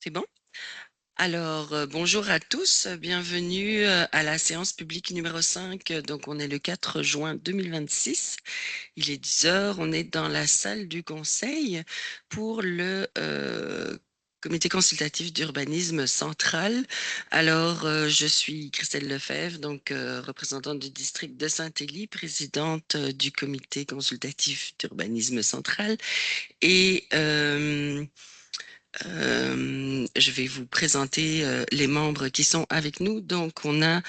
C'est bon? Alors, bonjour à tous, bienvenue à la séance publique numéro 5. Donc, on est le 4 juin 2026. Il est 10 heures. On est dans la salle du conseil pour le comité consultatif d'urbanisme central. Alors, je suis Christelle Lefebvre, donc représentante du district de Saint-Élie, présidente du comité consultatif d'urbanisme central. Et je vais vous présenter les membres qui sont avec nous. Donc, on a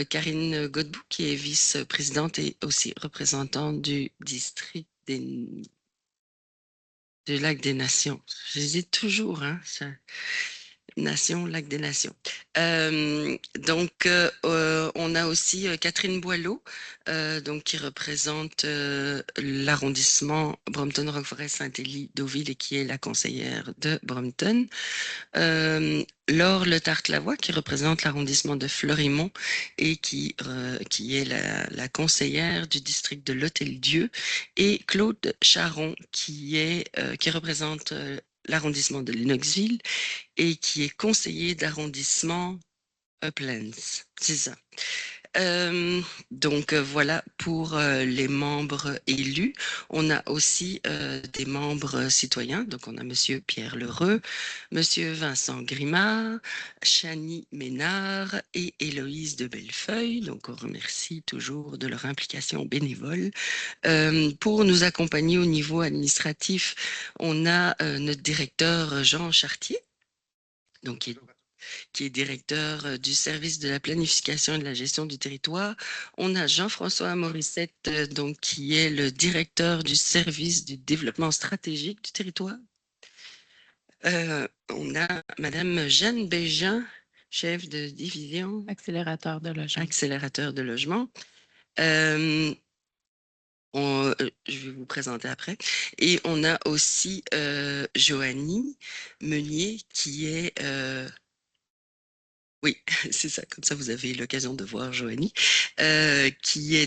Karine Godbout, qui est vice-présidente et aussi représentante du district du Lac des Nations. J'hésite toujours, hein, Nation, Lac des Nations. On a aussi Catherine Boileau, donc, qui représente l'arrondissement Brompton-Roqueforest-Saint-Élie-Deauville et qui est la conseillère de Brompton. Laure Le Tarte-Lavoie, qui représente l'arrondissement de Florimont et qui est la conseillère du district de l'Hôtel-Dieu, et Claude Charon, qui représente l'arrondissement de Lennoxville et qui est conseiller d'arrondissement Uplands. C'est ça. Voilà pour les membres élus. On a aussi des membres citoyens. Donc on a Monsieur Pierre Lheureux, Monsieur Vincent Grimard, Chanie Ménard et Héloïse de Bellefeuille. Donc on remercie toujours de leur implication bénévole. Pour nous accompagner au niveau administratif, on a notre directeur Jean Chartier, donc qui est directeur du service de la planification et de la gestion du territoire. On a Jean-François Morissette, donc, qui est le directeur du service du développement stratégique du territoire. On a Madame Jeanne Bégin, chef de division. Accélérateur de logement. Accélérateur de logement. Je vais vous présenter après. Et on a aussi Joanie Meunier, qui est... Oui, c'est ça, comme ça vous avez l'occasion de voir Joanie, qui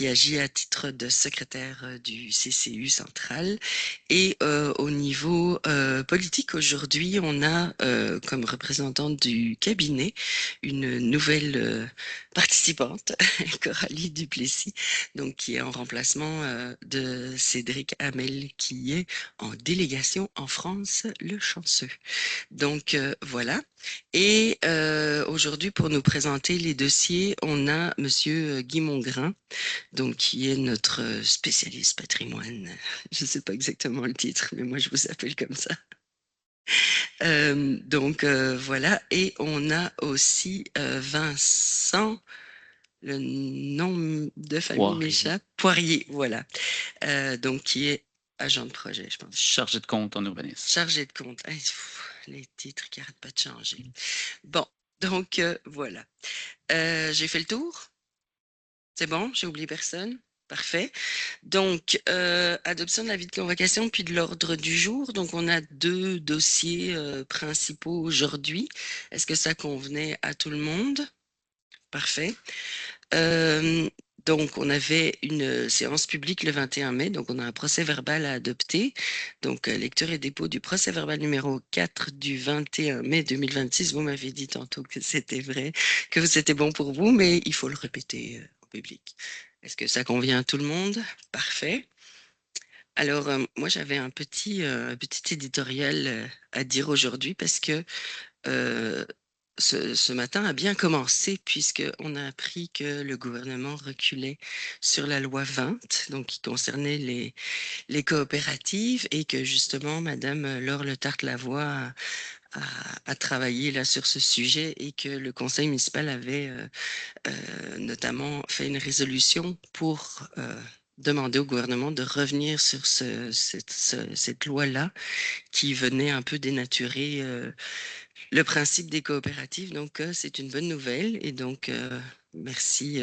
agit à titre de secrétaire du CCU central. Et au niveau politique, aujourd'hui, on a comme représentante du cabinet une nouvelle participante, Coralie Duplessis, donc qui est en remplacement de Cédric Hamel, qui est en délégation en France, le chanceux. Donc voilà. Et aujourd'hui, pour nous présenter les dossiers, on a Monsieur Guy Mongrain, donc, qui est notre spécialiste patrimoine. Je ne sais pas exactement le titre, mais moi, je vous appelle comme ça. Voilà. Et on a aussi Vincent, le nom de famille m'échappe, Poirier, voilà. Donc, qui est agent de projet, je pense. Chargé de compte en urbanisme. Chargé de compte. Les titres qui n'arrêtent pas de changer. Bon, donc voilà. J'ai fait le tour. C'est bon? J'ai oublié personne? Parfait. Donc, adoption de l'avis de convocation puis de l'ordre du jour. Donc, on a 2 dossiers principaux aujourd'hui. Est-ce que ça convenait à tout le monde? Parfait. Donc, on avait une séance publique le 21 mai, donc on a un procès verbal à adopter. Donc, lecture et dépôt du procès verbal numéro 4 du 21 mai 2026. Vous m'avez dit tantôt que c'était vrai, que c'était bon pour vous, mais il faut le répéter en public. Est-ce que ça convient à tout le monde? Parfait. Alors, moi, j'avais un petit éditorial à dire aujourd'hui parce que ce matin a bien commencé puisqu'on a appris que le gouvernement reculait sur la loi 20, donc qui concernait les coopératives, et que justement, Madame Laure Le Tarte-Lavoie a travaillé là sur ce sujet et que le conseil municipal avait notamment fait une résolution pour demander au gouvernement de revenir sur cette loi-là qui venait un peu dénaturer le principe des coopératives. Donc, c'est une bonne nouvelle. Et donc, merci,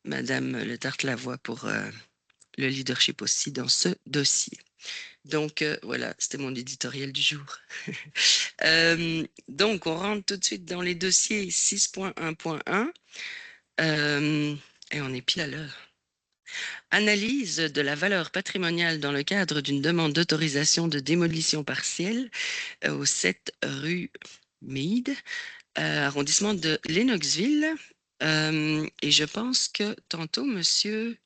Madame Le Tarte-Lavoie, pour le leadership aussi dans ce dossier. Donc, voilà, c'était mon éditorial du jour. Donc, on rentre tout de suite dans les dossiers 6.1.1. Et on est pile à l'heure. Analyse de la valeur patrimoniale dans le cadre d'une demande d'autorisation de démolition partielle au 7 rue Meade, arrondissement de Lennoxville. Et je pense que tantôt, monsieur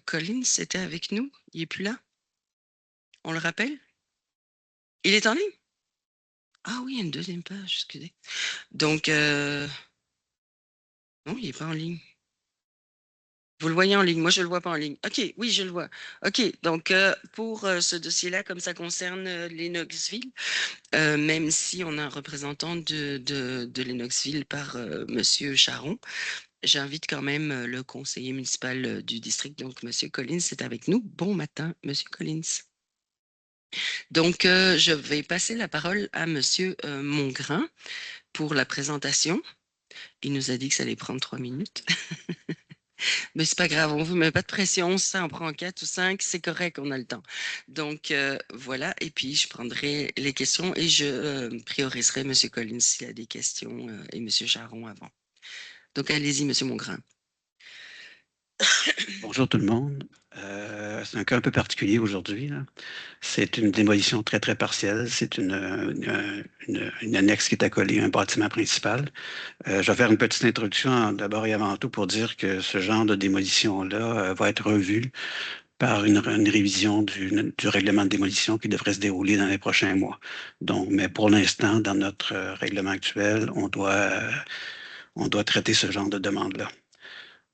Collins était avec nous. Il n'est plus là? On le rappelle? Il est en ligne? Ah oui, il y a une deuxième page, excusez. Donc, non, il n'est pas en ligne. Vous le voyez en ligne, moi je ne le vois pas en ligne. OK, oui, je le vois. OK, donc pour ce dossier-là, comme ça concerne Lennoxville, même si on a un représentant de Lennoxville par Monsieur Charon, j'invite quand même le conseiller municipal du district, donc Monsieur Collins, c'est avec nous. Bon matin, Monsieur Collins. Donc, je vais passer la parole à Monsieur Mongrain pour la présentation. Il nous a dit que ça allait prendre 3 minutes. Mais c'est pas grave, on vous met pas de pression, ça en prend 4 ou 5, c'est correct, on a le temps. Donc voilà, et puis je prendrai les questions et je prioriserai M. Collins s'il y a des questions et M. Charon avant. Donc allez-y, M. Mongrain. Bonjour tout le monde. C'est un cas un peu particulier aujourd'hui. C'est une démolition très, très partielle. C'est une annexe qui est accolée à un bâtiment principal. Je vais faire une petite introduction d'abord et avant tout pour dire que ce genre de démolition-là va être revu par une révision du règlement de démolition qui devrait se dérouler dans les prochains mois. Donc, mais pour l'instant, dans notre règlement actuel, on doit traiter ce genre de demande-là.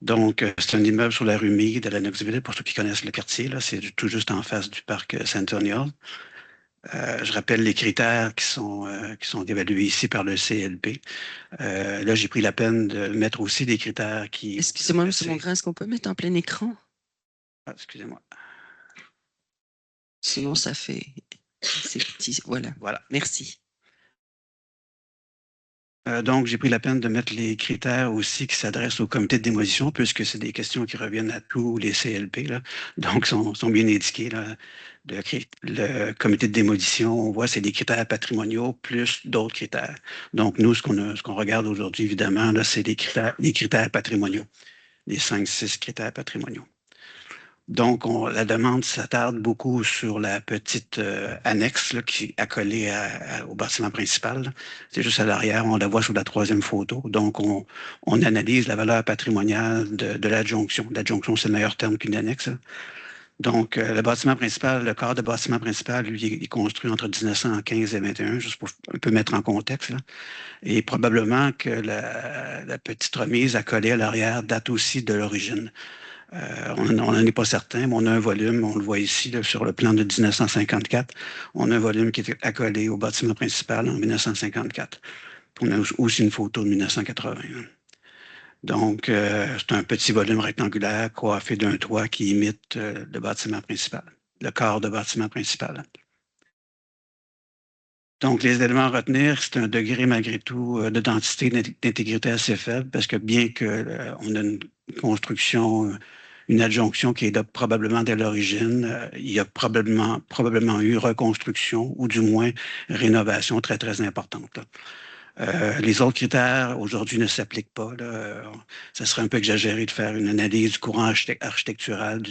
Donc, c'est un immeuble sur la rue Meade à Lennoxville, pour ceux qui connaissent le quartier. Là, c'est tout juste en face du parc Centennial. Je rappelle les critères qui sont évalués ici par le CLP. Là, j'ai pris la peine de mettre aussi des critères qui... Excusez-moi, M. Mongrain, est-ce qu'on peut mettre en plein écran? Ah, excusez-moi. Sinon, ça fait... C'est petit, voilà. Voilà. Merci. Donc, j'ai pris la peine de mettre les critères aussi qui s'adressent au comité de démolition, puisque c'est des questions qui reviennent à tous les CLP, là. Donc, sont bien indiqués, là. Le comité de démolition, on voit, c'est des critères patrimoniaux plus d'autres critères. Donc, nous, ce qu'on regarde aujourd'hui, évidemment, là, c'est les critères patrimoniaux, les 5, 6 critères patrimoniaux. Donc, la demande s'attarde beaucoup sur la petite annexe là, qui est accolée au bâtiment principal. C'est juste à l'arrière, on la voit sur la troisième photo. Donc, on analyse la valeur patrimoniale de l'adjonction. L'adjonction, c'est le meilleur terme qu'une annexe. Donc, le bâtiment principal, le corps de bâtiment principal, lui, il est construit entre 1915 et 21, juste pour un peu mettre en contexte. Là. Et probablement que la petite remise accolée à l'arrière date aussi de l'origine. On n'en est pas certain, mais on a un volume, on le voit ici là, sur le plan de 1954. On a un volume qui est accolé au bâtiment principal en 1954. On a aussi une photo de 1980. Donc, c'est un petit volume rectangulaire coiffé d'un toit qui imite le bâtiment principal, le corps de bâtiment principal. Donc, les éléments à retenir, c'est un degré malgré tout de densité, d'intégrité assez faible, parce que bien qu'on a une construction, une adjonction qui est là probablement dès l'origine, il y a probablement eu reconstruction ou du moins rénovation très, très importante. Les autres critères aujourd'hui ne s'appliquent pas. Là. Ça serait un peu exagéré de faire une analyse du courant architectural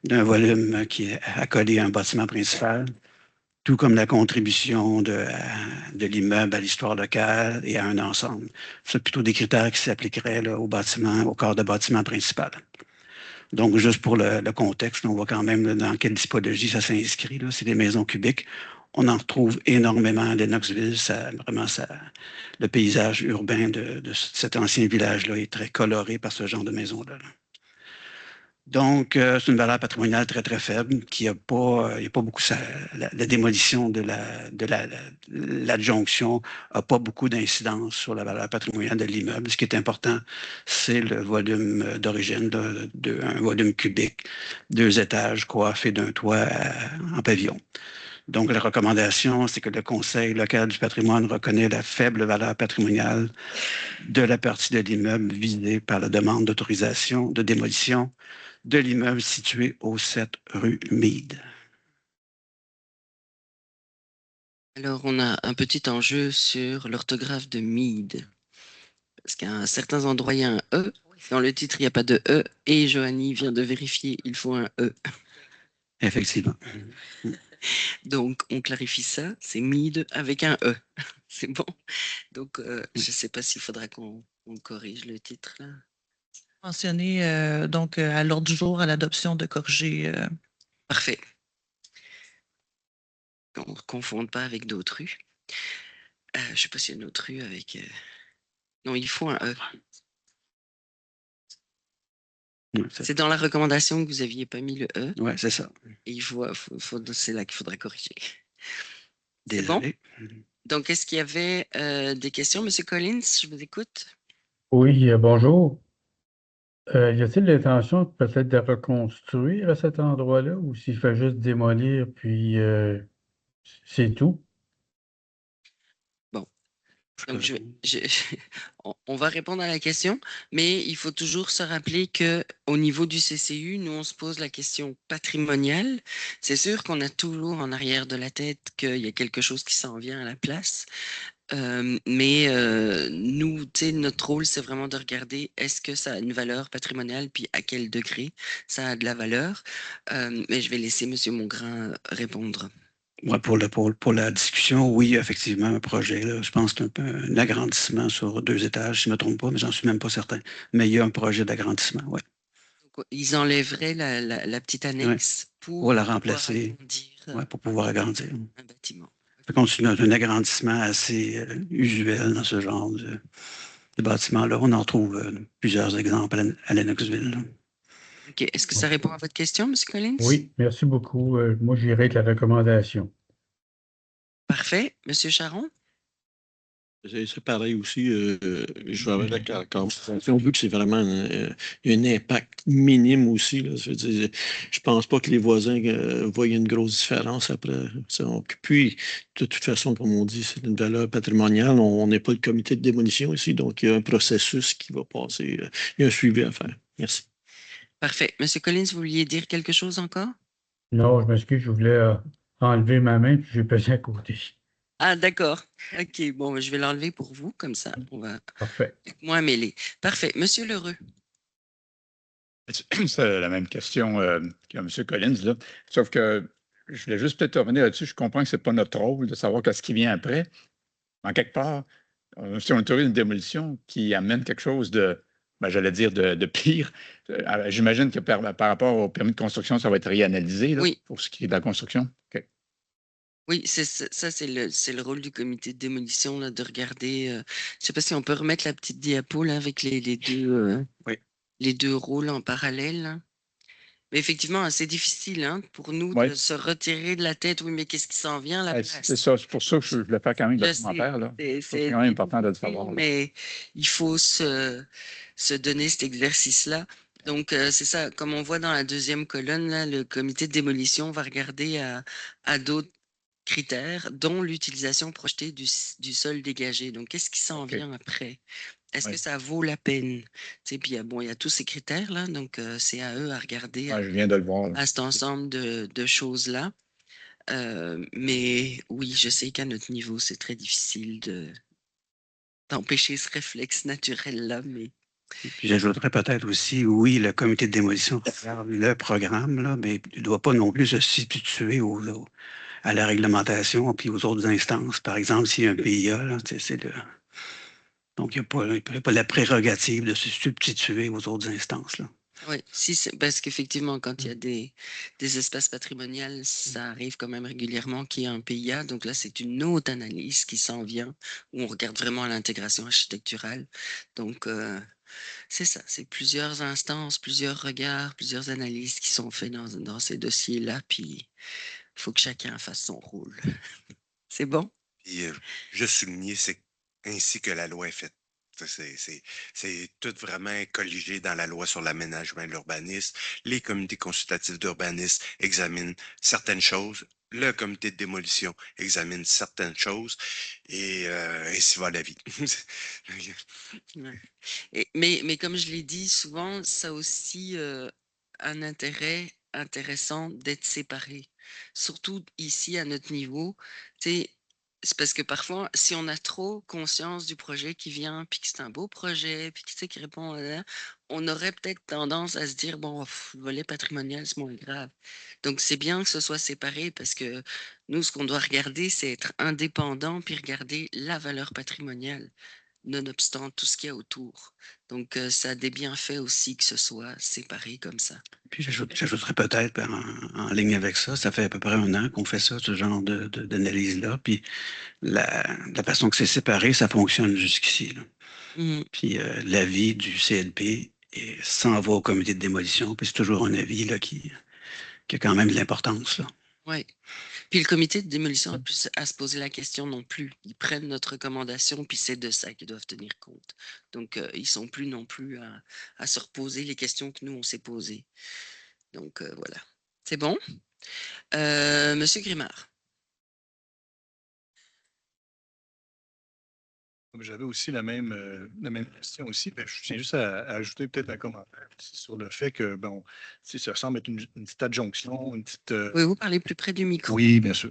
d'un volume qui est accolé à un bâtiment principal tout comme la contribution de l'immeuble à l'histoire locale et à un ensemble. C'est plutôt des critères qui s'appliqueraient là, au bâtiment, au corps de bâtiment principal. Donc, juste pour le contexte, on voit quand même là, dans quelle typologie ça s'inscrit. C'est des maisons cubiques. On en retrouve énormément à Lennoxville. Le paysage urbain de cet ancien village-là est très coloré par ce genre de maisons-là. Donc, c'est une valeur patrimoniale très, très faible, qui a pas, il y a pas beaucoup, la démolition de l'adjonction n'a pas beaucoup d'incidence sur la valeur patrimoniale de l'immeuble. Ce qui est important, c'est le volume d'origine, un volume cubique, 2 étages, coiffé d'un toit en pavillon. Donc, la recommandation, c'est que le Conseil local du patrimoine reconnaît la faible valeur patrimoniale de la partie de l'immeuble visée par la demande d'autorisation de démolition de l'immeuble situé au 7 rue Meade. Alors, on a un petit enjeu sur l'orthographe de Meade. Parce qu'à certains endroits, il y a un E Dans le titre, il n'y a pas de E et Joanie vient de vérifier, il faut un E. Effectivement. Donc, on clarifie ça, c'est Mead avec un E. C'est bon. Donc, je ne sais pas s'il faudra qu'on corrige le titre là. Mentionner donc à l'ordre du jour à l'adoption de corriger. Parfait. Qu'on ne confonde pas avec d'autres rues. Je ne sais pas s'il y a une autre rue avec. Non, il faut un E. C'est dans la recommandation que vous n'aviez pas mis le E. Oui, c'est ça. Et c'est là qu'il faudra corriger. C'est Désolé. bon? Donc, est-ce qu'il y avait des questions, M. Collins? Je vous écoute. Oui, bonjour. Y a-t-il l'intention peut-être de reconstruire à cet endroit-là ou s'il fait juste démolir, puis c'est tout? Bon. Donc, on va répondre à la question, mais il faut toujours se rappeler qu'au niveau du CCU, nous, on se pose la question patrimoniale. C'est sûr qu'on a toujours en arrière de la tête qu'il y a quelque chose qui s'en vient à la place. Mais nous, tu sais, notre rôle, c'est vraiment de regarder est-ce que ça a une valeur patrimoniale, puis à quel degré ça a de la valeur. Mais je vais laisser M. Mongrain répondre. Ouais, pour la discussion, oui, effectivement, un projet. Là, je pense que c'est un peu un agrandissement sur 2 étages, si je ne me trompe pas, mais j'en suis même pas certain. Mais il y a un projet d'agrandissement, oui. Ils enlèveraient la petite annexe Pour la pouvoir remplacer, agrandir pour pouvoir agrandir. un bâtiment. C'est un agrandissement assez usuel dans ce genre de bâtiment-là. On en trouve plusieurs exemples à Lennoxville. Là. OK. Est-ce que ça répond à votre question, M. Collins? Oui, merci beaucoup. Moi, j'irai avec la recommandation. Parfait. M. Charon? C'est pareil aussi. Je vais avec la conversation, vu que c'est vraiment un impact minime aussi. Là, je pense pas que les voisins voient une grosse différence après. Puis, de toute façon, comme on dit, c'est une valeur patrimoniale. On n'est pas le comité de démolition ici, donc il y a un processus qui va passer. Il y a un suivi à faire. Merci. Parfait. M. Collins, vous vouliez dire quelque chose encore? Non, je m'excuse, je voulais enlever ma main, puis j'ai pesé à côté. Ah, d'accord. OK. Bon, je vais l'enlever pour vous, comme ça, on va Parfait. moins mêler. Parfait. Monsieur Lheureux. C'est la même question que M. Collins, là. Sauf que je voulais juste peut-être revenir là-dessus. Je comprends que ce n'est pas notre rôle de savoir ce qui vient après. En quelque part, si on autorise une démolition qui amène quelque chose de, j'allais dire, de pire, j'imagine que par rapport au permis de construction, ça va être réanalysé là, Oui. pour ce qui est de la construction. OK. Oui, ça, c'est le rôle du comité de démolition, là, de regarder. Je ne sais pas si on peut remettre la petite diapo là, avec Oui. les deux rôles en parallèle. Là. Mais effectivement, c'est difficile hein, pour nous Oui. de se retirer de la tête. Oui, mais qu'est-ce qui s'en vient à la place? C'est ça, c'est pour ça que je voulais faire quand même le commentaire. C'est quand même important de le savoir. Là. Mais il faut se donner cet exercice-là. Donc, c'est ça, comme on voit dans la deuxième colonne, là, le comité de démolition va regarder à d'autres critères, dont l'utilisation projetée du sol dégagé. Donc, qu'est-ce qui s'en vient après? Est-ce que ça vaut la peine? Puis, il y a tous ces critères-là, donc c'est à eux à regarder je viens de le voir. à cet ensemble de choses-là. Mais oui, je sais qu'à notre niveau, c'est très difficile d'empêcher ce réflexe naturel-là, mais... Puis j'ajouterais peut-être aussi, oui, le comité de démolition regarde le programme, là, mais il ne doit pas non plus se substituer à la réglementation puis aux autres instances. Par exemple, s'il y a un PIA, là, donc il n'y a pas la prérogative de se substituer aux autres instances. Là. Oui, parce qu'effectivement, quand il y a des espaces patrimoniaux, ça arrive quand même régulièrement qu'il y ait un PIA. Donc là, c'est une autre analyse qui s'en vient, où on regarde vraiment l'intégration architecturale. Donc, c'est ça, c'est plusieurs instances, plusieurs regards, plusieurs analyses qui sont faites dans ces dossiers-là. Puis, il faut que chacun fasse son rôle. C'est bon? Puis, juste souligner, c'est ainsi que la loi est faite. C'est tout vraiment colligé dans la loi sur l'aménagement et l'urbanisme. Les comités consultatifs d'urbanisme examinent certaines choses. Le comité de démolition examine certaines choses. Et ainsi va la vie. Mais comme je l'ai dit, souvent, ça a aussi un intérêt intéressant d'être séparé. Surtout ici, à notre niveau. Tu sais, C'est parce que parfois, si on a trop conscience du projet qui vient, puis que c'est un beau projet, puis qui répond, on aurait peut-être tendance à se dire, bon, le volet patrimonial, c'est moins grave. Donc, c'est bien que ce soit séparé parce que nous, ce qu'on doit regarder, c'est être indépendant, puis regarder la valeur patrimoniale, nonobstant tout ce qu'il y a autour. Donc, ça a des bienfaits aussi que ce soit séparé comme ça. Puis j'ajouterais peut-être en ligne avec ça, ça fait à peu près 1 an qu'on fait ça, ce genre d'analyse-là. Puis la façon que c'est séparé, ça fonctionne jusqu'ici, là. Mhm. Puis l'avis du CLP s'en va au comité de démolition, puis c'est toujours un avis là, qui a quand même de l'importance, là. Oui. Puis le comité de démolition n'a plus à se poser la question non plus. Ils prennent notre recommandation, puis c'est de ça qu'ils doivent tenir compte. Donc, ils ne sont plus non plus à se reposer les questions que nous, on s'est posées. Donc, voilà. C'est bon? Monsieur Grimard. J'avais aussi la même question aussi. Ben, je tiens juste à ajouter peut-être un commentaire sur le fait que, bon, ça semble être une petite adjonction, une petite. Pouvez-vous parler plus près du micro? Oui, bien sûr.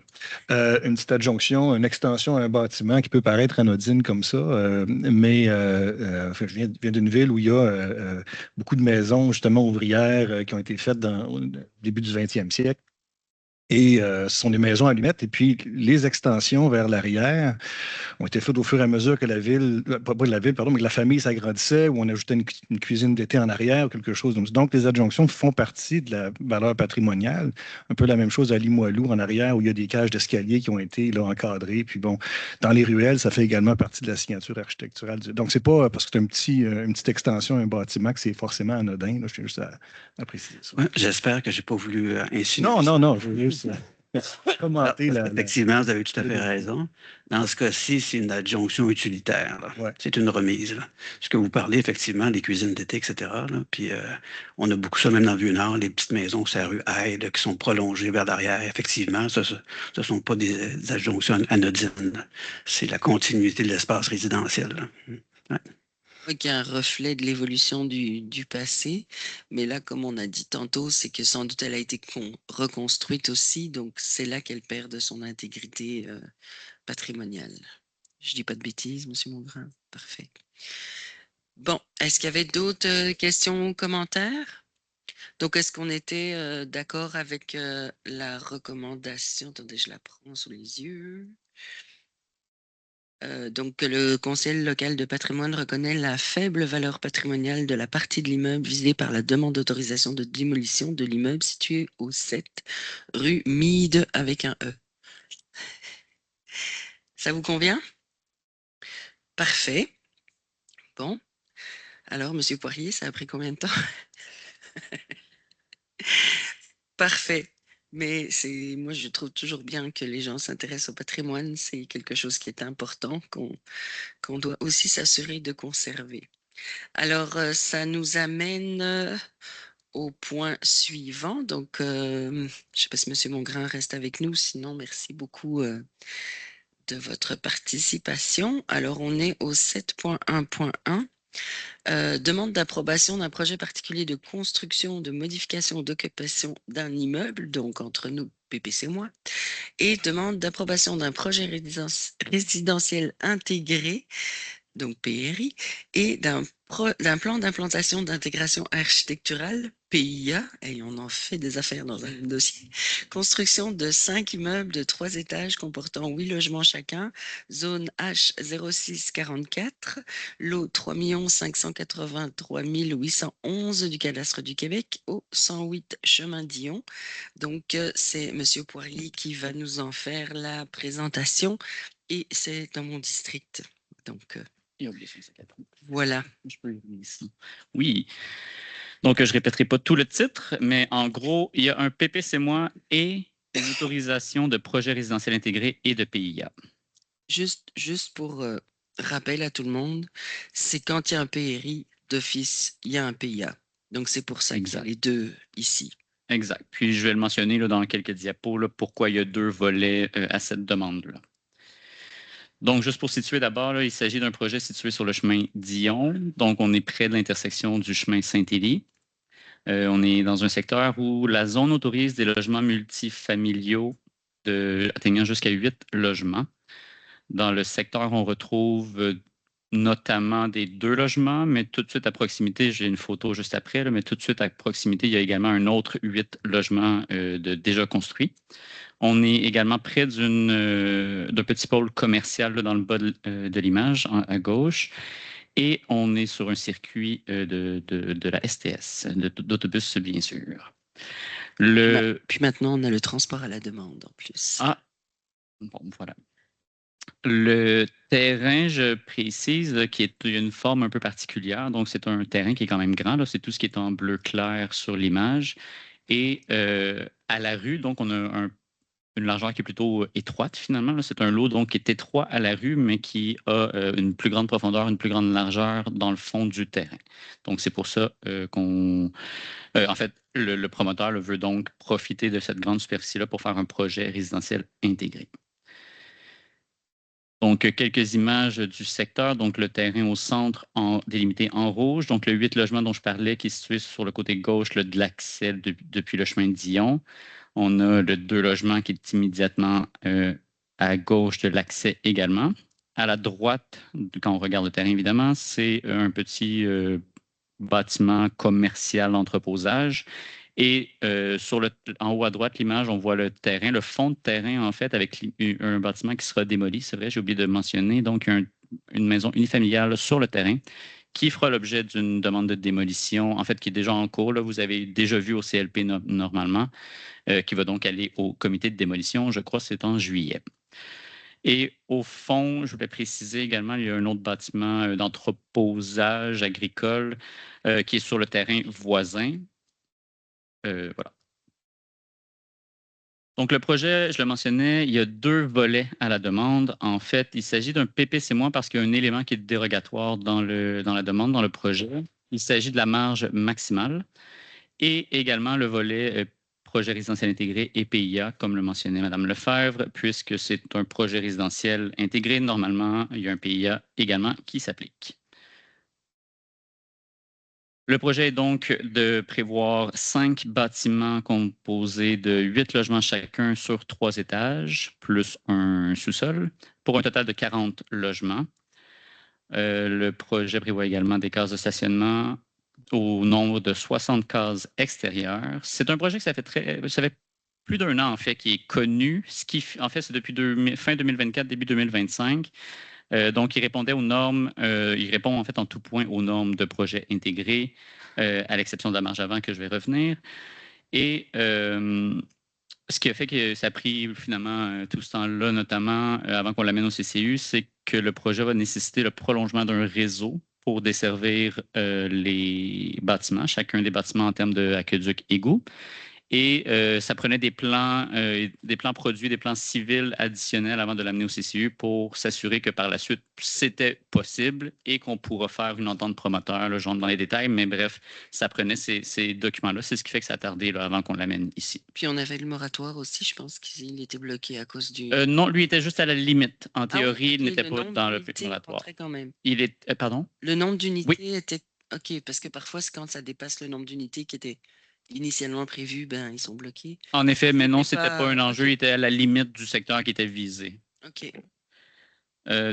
Une petite adjonction, une extension à un bâtiment qui peut paraître anodine comme ça, mais enfin, je viens d'une ville où il y a beaucoup de maisons, justement, ouvrières qui ont été faites au début du 20e siècle. Et ce sont des maisons allumettes. Et puis, les extensions vers l'arrière ont été faites au fur et à mesure que la ville, pas de la ville, pardon, mais que la famille s'agrandissait, où on ajoutait une cuisine d'été en arrière ou quelque chose. Donc, les adjonctions font partie de la valeur patrimoniale. Un peu la même chose à Limoilou, en arrière, où il y a des cages d'escalier qui ont été là, encadrées. Puis bon, dans les ruelles, ça fait également partie de la signature architecturale. Donc, c'est pas parce que c'est une petite extension, un bâtiment, que c'est forcément anodin. Là, je tiens juste à préciser ça. Ouais, j'espère que je n'ai pas voulu insinuer. Non, je veux juste commenter effectivement, vous avez tout à fait raison. Dans ce cas-ci, c'est une adjonction utilitaire, là. Ouais. C'est une remise, là. Ce que vous parlez, effectivement, des cuisines d'été, etc., là. Puis on a beaucoup ça, même dans le Vieux-Nord, les petites maisons sur la rue Hyde qui sont prolongées vers l'arrière. Effectivement, ce ne sont pas des adjonctions anodines. C'est la continuité de l'espace résidentiel, là. Ouais. Oui, qui est un reflet de l'évolution du passé. Mais là, comme on a dit tantôt, c'est que sans doute elle a été reconstruite aussi. Donc, c'est là qu'elle perd de son intégrité patrimoniale. Je dis pas de bêtises, monsieur Mongrain. Parfait. Bon, est-ce qu'il y avait d'autres questions ou commentaires? Donc, est-ce qu'on était d'accord avec la recommandation? Attendez, je la prends sous les yeux. Donc, que le Conseil local de patrimoine reconnaît la faible valeur patrimoniale de la partie de l'immeuble visée par la demande d'autorisation de démolition de l'immeuble situé au 7 rue Mide avec un E. Ça vous convient? Parfait. Bon. Alors, monsieur Poirier, ça a pris combien de temps? Parfait. Mais moi, je trouve toujours bien que les gens s'intéressent au patrimoine. C'est quelque chose qui est important, qu'on doit aussi s'assurer de conserver. Alors, ça nous amène au point suivant. Donc, je ne sais pas si M. Mongrain reste avec nous. Sinon, merci beaucoup de votre participation. Alors, on est au 7.1.1. Demande d'approbation d'un projet particulier de construction, de modification ou d'occupation d'un immeuble, donc entre nous, PPC moi, et demande d'approbation d'un projet résidentiel intégré, donc PRI, et d'un plan d'implantation d'intégration architecturale, PIA, et on en fait des affaires dans un dossier, construction de 5 immeubles de 3 étages comportant 8 logements chacun, zone H0644, lot 3 583 811 du cadastre du Québec, au 108 chemin Dion. Donc, c'est M. Poirier qui va nous en faire la présentation, et c'est dans mon district. Donc, voilà. Je peux ici. Oui. Donc, je répéterai pas tout le titre, mais en gros, il y a un PPC-moi et une autorisation de projet résidentiel intégré et de PIA. Juste pour rappel à tout le monde, c'est quand il y a un PRI d'office, il y a un PIA. Donc, c'est pour ça qu'il y a les deux ici. Exact. Puis, je vais le mentionner là, dans quelques diapos, là, pourquoi il y a 2 volets à cette demande-là. Donc, juste pour situer d'abord, là, il s'agit d'un projet situé sur le chemin Dion. Donc, on est près de l'intersection du chemin Saint-Élie. On est dans un secteur où la zone autorise des logements multifamiliaux atteignant jusqu'à 8 logements. Dans le secteur, on retrouve notamment des 2 logements, mais tout de suite à proximité, j'ai une photo juste après, là, mais tout de suite à proximité, il y a également un autre 8 logements déjà construits. On est également près d'un petit pôle commercial là, dans le bas de l'image, à gauche. Et on est sur un circuit de la STS, d'autobus, bien sûr. Puis maintenant, on a le transport à la demande en plus. Ah, bon, voilà. Le terrain, je précise, qui est une forme un peu particulière. Donc, c'est un terrain qui est quand même grand. Là. C'est tout ce qui est en bleu clair sur l'image. Et à la rue, donc, on a une largeur qui est plutôt étroite, finalement. C'est un lot donc, qui est étroit à la rue, mais qui a une plus grande profondeur, une plus grande largeur dans le fond du terrain. Donc, c'est pour ça qu'on... en fait, le promoteur veut donc profiter de cette grande superficie-là pour faire un projet résidentiel intégré. Donc, quelques images du secteur. Donc, le terrain au centre délimité en rouge. Donc, le 8 logements dont je parlais qui est situé sur le côté gauche de l'accès depuis le chemin de Dion. On a le 2 logements qui est immédiatement à gauche de l'accès également. À la droite, quand on regarde le terrain, évidemment, c'est un petit bâtiment commercial d'entreposage. Et en haut à droite, l'image, on voit le terrain, le fond de terrain, en fait, avec un bâtiment qui sera démoli. C'est vrai, j'ai oublié de mentionner. Donc, une maison unifamiliale sur le terrain qui fera l'objet d'une demande de démolition, en fait, qui est déjà en cours. Là, vous avez déjà vu au CLP normalement, qui va donc aller au comité de démolition. Je crois que c'est en juillet. Et au fond, je voulais préciser également, il y a un autre bâtiment d'entreposage agricole qui est sur le terrain voisin. Voilà. Donc, le projet, je le mentionnais, il y a 2 volets à la demande. En fait, il s'agit d'un PPC- parce qu'il y a un élément qui est dérogatoire dans la demande, dans le projet. Il s'agit de la marge maximale et également le volet projet résidentiel intégré et PIA, comme le mentionnait Mme Lefebvre, puisque c'est un projet résidentiel intégré. Normalement, il y a un PIA également qui s'applique. Le projet est donc de prévoir 5 bâtiments composés de 8 logements chacun sur 3 étages, plus un sous-sol, pour un total de 40 logements. Le projet prévoit également des cases de stationnement au nombre de 60 cases extérieures. C'est un projet que ça fait plus d'1 an, en fait, qui est connu. En fait, c'est depuis fin 2024, début 2025. Donc, il répondait aux normes, il répond en fait en tout point aux normes de projet intégré, à l'exception de la marge avant que je vais revenir. Et ce qui a fait que ça a pris finalement tout ce temps-là, notamment avant qu'on l'amène au CCU, c'est que le projet va nécessiter le prolongement d'un réseau pour desservir les bâtiments, chacun des bâtiments en termes d'aqueduc égout. Et ça prenait des plans produits, des plans civils additionnels avant de l'amener au CCU pour s'assurer que par la suite, c'était possible et qu'on pourra faire une entente promoteur, là, je rentre dans les détails, mais bref, ça prenait ces documents-là. C'est ce qui fait que ça a tardé là, avant qu'on l'amène ici. Puis on avait le moratoire aussi, je pense qu'il était bloqué à cause du... non, lui était juste à la limite. En théorie, il n'était pas dans le moratoire. Quand même. Il est, pardon? Le nombre d'unités oui. était... OK, parce que parfois, quand ça dépasse le nombre d'unités qui était initialement prévu, ben, ils sont bloqués. En effet, mais non, c'était pas un enjeu. Il était à la limite du secteur qui était visé. OK.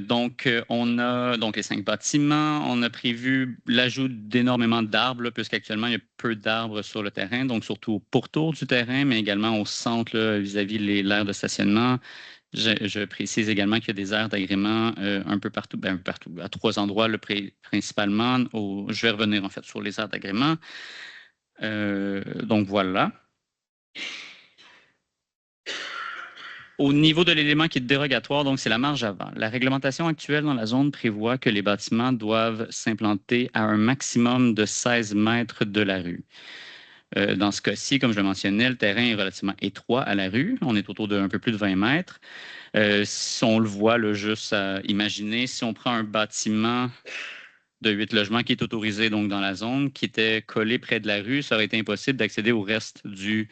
Donc, on a les 5 bâtiments. On a prévu l'ajout d'énormément d'arbres, puisqu'actuellement, il y a peu d'arbres sur le terrain, donc surtout au pourtour du terrain, mais également au centre vis-à-vis l'aire de stationnement. Je précise également qu'il y a des aires d'agrément un peu partout, à 3 endroits principalement. Je vais revenir en fait sur les aires d'agrément. Donc, voilà. Au niveau de l'élément qui est dérogatoire, donc c'est la marge avant. La réglementation actuelle dans la zone prévoit que les bâtiments doivent s'implanter à un maximum de 16 mètres de la rue. Dans ce cas-ci, comme je le mentionnais, le terrain est relativement étroit à la rue. On est autour d'un peu plus de 20 mètres. Si on le voit, là, juste à imaginer, si on prend un bâtiment de 8 logements qui est autorisé donc dans la zone, qui était collé près de la rue, ça aurait été impossible d'accéder au reste du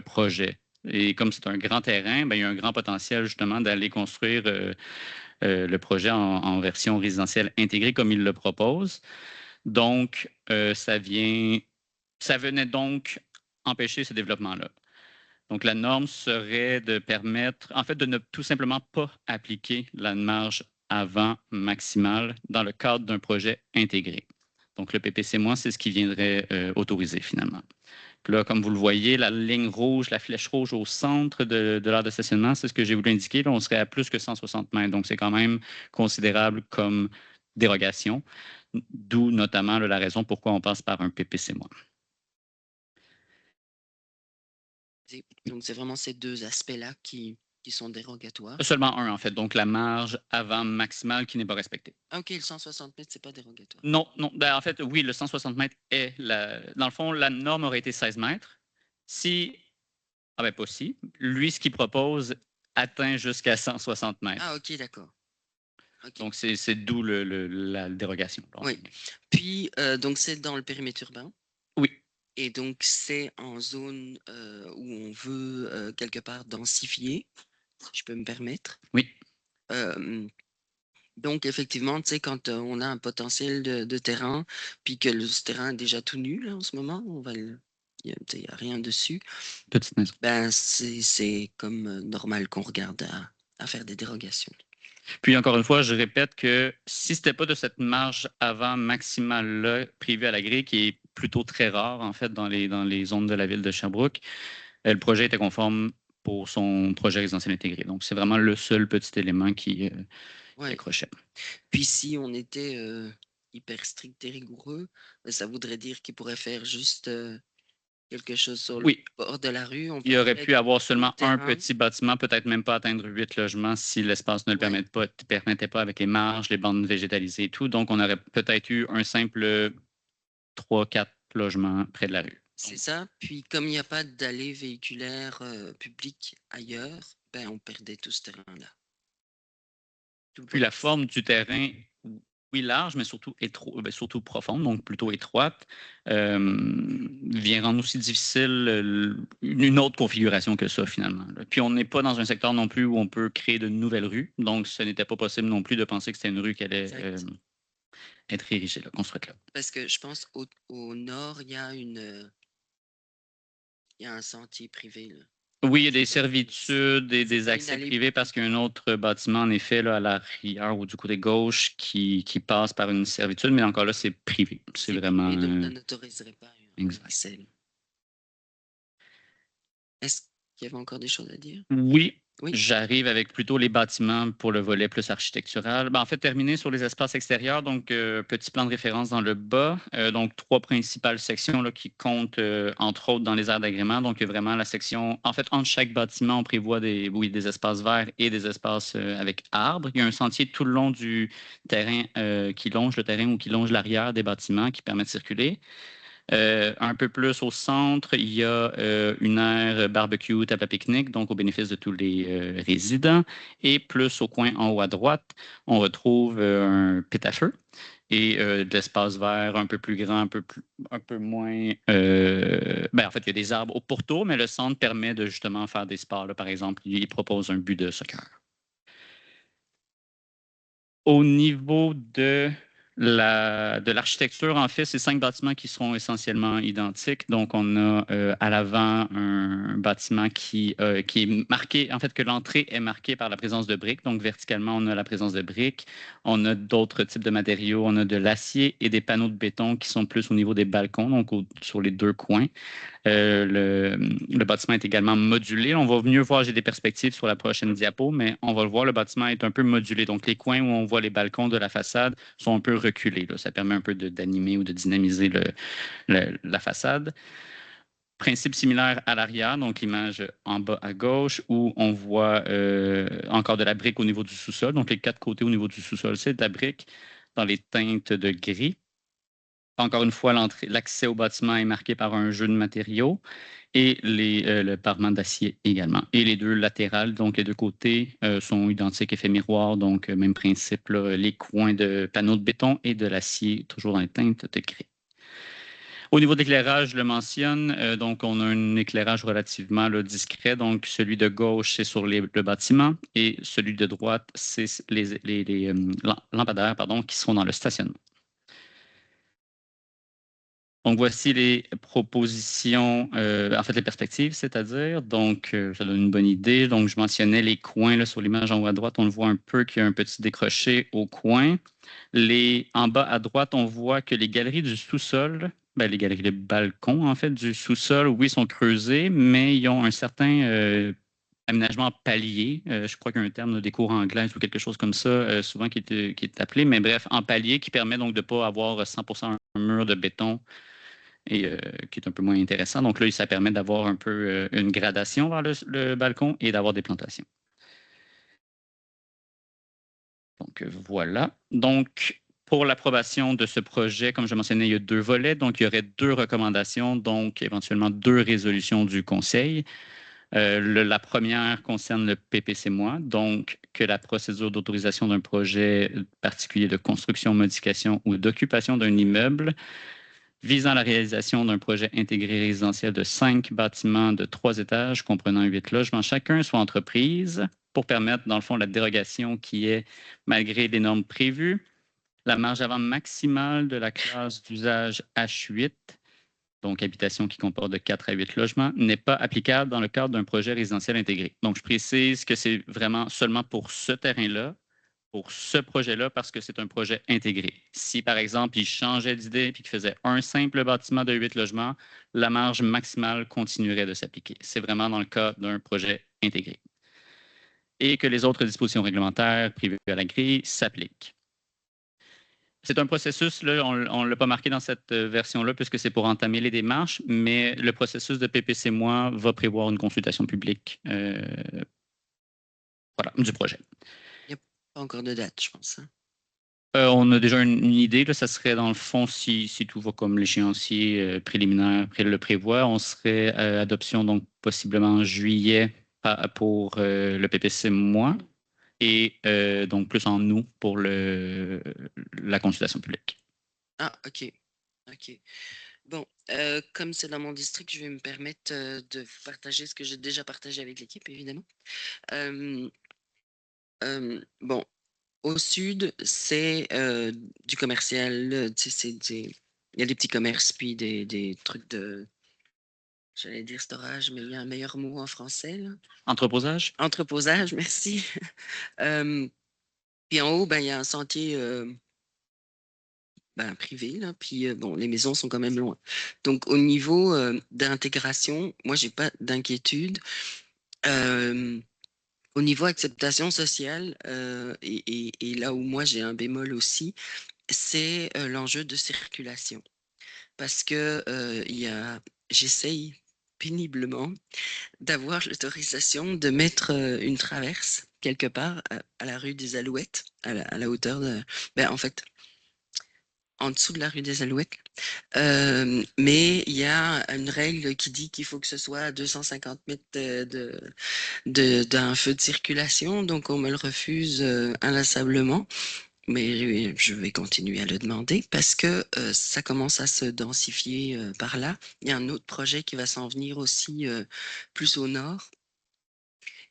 projet. Et comme c'est un grand terrain, bien, il y a un grand potentiel justement d'aller construire le projet en version résidentielle intégrée comme il le propose. Donc, ça venait donc empêcher ce développement-là. Donc, la norme serait de permettre, en fait, de ne tout simplement pas appliquer la marge avant maximale dans le cadre d'un projet intégré. Donc, le PPC-, c'est ce qui viendrait autoriser finalement. Puis là, comme vous le voyez, la ligne rouge, la flèche rouge au centre de l'aire de stationnement, c'est ce que j'ai voulu indiquer. Là, on serait à plus que 160 mètres. Donc, c'est quand même considérable comme dérogation, d'où notamment là, la raison pourquoi on passe par un PPC-. Donc, c'est vraiment ces deux aspects-là qui sont dérogatoires. Seulement un, en fait. Donc, la marge avant maximale qui n'est pas respectée. OK, le 160 mètres, ce n'est pas dérogatoire. Non, non. Ben, en fait, oui, le 160 mètres est dans le fond, la norme aurait été 16 mètres. Si. Ah, ben, pas si. Lui, ce qu'il propose atteint jusqu'à 160 mètres. Ah, OK, d'accord. Okay. Donc, c'est d'où la dérogation. Donc. Oui. Puis, donc, c'est dans le périmètre urbain. Oui. Et donc, c'est en zone où on veut quelque part densifier, si je peux me permettre. Oui. Donc, effectivement, tu sais, quand on a un potentiel de terrain, puis que ce terrain est déjà tout nu, là, en ce moment, il n'y a rien dessus. Petite maison. Ben, c'est comme normal qu'on regarde à faire des dérogations. Puis, encore une fois, je répète que si ce n'était pas de cette marge avant maximale-là privée à la grille, qui est plutôt très rare, en fait, dans les zones de la ville de Sherbrooke, le projet était conforme pour son projet résidentiel intégré. Donc, c'est vraiment le seul petit élément qui accrochait. Puis, si on était hyper strict et rigoureux, ça voudrait dire qu'il pourrait faire juste quelque chose sur le bord de la rue. Il aurait pu avoir seulement un petit bâtiment, peut-être même pas atteindre 8 logements si l'espace ne le permettait pas avec les marges, les bandes végétalisées et tout. Donc, on aurait peut-être eu un simple 3-4 logements près de la rue. C'est ça. Puis, comme il n'y a pas d'allée véhiculaire publique ailleurs, ben, on perdait tout ce terrain-là. Puis, la forme du terrain, oui, large, mais surtout profonde, donc plutôt étroite, vient rendre aussi difficile une autre configuration que ça, finalement. Puis, on n'est pas dans un secteur non plus où on peut créer de nouvelles rues, donc ce n'était pas possible non plus de penser que c'était une rue qui allait être érigée, là, construite là. Parce que je pense au nord, il y a un sentier privé, là. Oui, il y a des servitudes et des accès privés parce qu'il y a un autre bâtiment, en effet, là, à l'arrière ou du côté gauche qui passe par une servitude, mais encore là, c'est privé. C'est vraiment. Et donc, on n'autoriserait pas un accès. Est-ce qu'il y avait encore des choses à dire? Oui. J'arrive avec plutôt les bâtiments pour le volet plus architectural. Ben, en fait, terminé sur les espaces extérieurs, donc petit plan de référence dans le bas. Donc, 3 principales sections là, qui comptent, entre autres, dans les aires d'agrément. Donc, il y a vraiment la section... En fait, entre chaque bâtiment, on prévoit des espaces verts et des espaces avec arbres. Il y a un sentier tout le long du terrain qui longe le terrain ou qui longe l'arrière des bâtiments qui permet de circuler. Un peu plus au centre, il y a une aire barbecue, table à pique-nique, donc au bénéfice de tous les résidents. Et plus au coin en haut à droite, on retrouve un pit à feu et de l'espace vert un peu plus grand, un peu moins... en fait, il y a des arbres au pourtour, mais le centre permet de justement faire des sports. Là, par exemple, il propose un but de soccer. Au niveau de l'architecture, en fait, c'est 5 bâtiments qui seront essentiellement identiques. Donc, on a à l'avant un bâtiment qui est marqué, en fait, que l'entrée est marquée par la présence de briques. Donc, verticalement, on a la présence de briques. On a d'autres types de matériaux. On a de l'acier et des panneaux de béton qui sont plus au niveau des balcons, donc sur les 2 coins. Le bâtiment est également modulé. On va mieux voir, j'ai des perspectives sur la prochaine diapo, mais on va le voir, le bâtiment est un peu modulé. Donc, les coins où on voit les balcons de la façade sont un peu reculés. Là. Ça permet un peu d'animer ou de dynamiser la façade. Principe similaire à l'arrière, donc l'image en bas à gauche, où on voit encore de la brique au niveau du sous-sol. Donc, les 4 côtés au niveau du sous-sol, c'est de la brique dans les teintes de gris. Encore une fois, l'accès au bâtiment est marqué par un jeu de matériaux et le parement d'acier également. Et les 2 latérales, donc les 2 côtés, sont identiques, effet miroir, donc même principe, là, les coins de panneaux de béton et de l'acier, toujours en teinte de gris. Au niveau de l'éclairage, je le mentionne, donc on a un éclairage relativement là, discret. Donc celui de gauche, c'est sur le bâtiment et celui de droite, c'est les lampadaires qui sont dans le stationnement. Donc, voici les propositions, en fait, les perspectives, c'est-à-dire. Donc, ça donne une bonne idée. Donc, je mentionnais les coins là, sur l'image en haut à droite. On le voit un peu qu'il y a un petit décroché au coin. En bas à droite, on voit que les galeries du sous-sol, les galeries, les balcons, en fait, du sous-sol, oui, sont creusés, mais ils ont un certain aménagement palier. Je crois qu'il y a un terme des cours anglais ou quelque chose comme ça, souvent qui est appelé, mais bref, en palier, qui permet donc de ne pas avoir 100% un mur de béton et qui est un peu moins intéressant. Donc là, ça permet d'avoir un peu une gradation vers le balcon et d'avoir des plantations. Donc voilà. Donc pour l'approbation de ce projet, comme je mentionnais, il y a 2 volets. Donc il y aurait 2 recommandations, donc éventuellement 2 résolutions du Conseil. La première concerne le PPC-MOI, donc que la procédure d'autorisation d'un projet particulier de construction, modification ou d'occupation d'un immeuble visant la réalisation d'un projet intégré résidentiel de 5 bâtiments de 3 étages comprenant 8 logements chacun soit entreprise pour permettre, dans le fond, la dérogation qui est, malgré les normes prévues, la marge avant maximale de la classe d'usage H8, donc habitation qui comporte de 4 à 8 logements, n'est pas applicable dans le cadre d'un projet résidentiel intégré. Donc, je précise que c'est vraiment seulement pour ce terrain-là, pour ce projet-là, parce que c'est un projet intégré. Si, par exemple, il changeait d'idée et qu'il faisait un simple bâtiment de 8 logements, la marge maximale continuerait de s'appliquer. C'est vraiment dans le cas d'un projet intégré. Et que les autres dispositions réglementaires prévues à la grille s'appliquent. C'est un processus, là, on ne l'a pas marqué dans cette version-là puisque c'est pour entamer les démarches, mais le processus de PPC-MOI va prévoir une consultation publique du projet. Il n'y a pas encore de date, je pense. Hein. On a déjà une idée, là, ça serait dans le fond, si tout va comme l'échéancier préliminaire le prévoit, on serait adoption donc possiblement en juillet pour le PPC-MOI et donc plus en août pour la consultation publique. Ah, OK. OK. Bon, comme c'est dans mon district, je vais me permettre de vous partager ce que j'ai déjà partagé avec l'équipe, évidemment. Bon, au sud, c'est du commercial. Il y a des petits commerces, puis des trucs de, j'allais dire storage, mais il y a un meilleur mot en français. Là. Entreposage? Entreposage, merci. Puis en haut, il y a un sentier privé, là, puis bon, les maisons sont quand même loin. Donc, au niveau d'intégration, moi, j'ai pas d'inquiétude. Au niveau acceptation sociale, et là où moi, j'ai un bémol aussi, c'est l'enjeu de circulation. Parce que j'essaye péniblement d'avoir l'autorisation de mettre une traverse quelque part à la rue des Alouettes, à la hauteur de... en fait, en dessous de la rue des Alouettes. Mais il y a une règle qui dit qu'il faut que ce soit à 250 mètres d'un feu de circulation, donc on me le refuse inlassablement. Mais je vais continuer à le demander parce que ça commence à se densifier par là. Il y a un autre projet qui va s'en venir aussi plus au nord.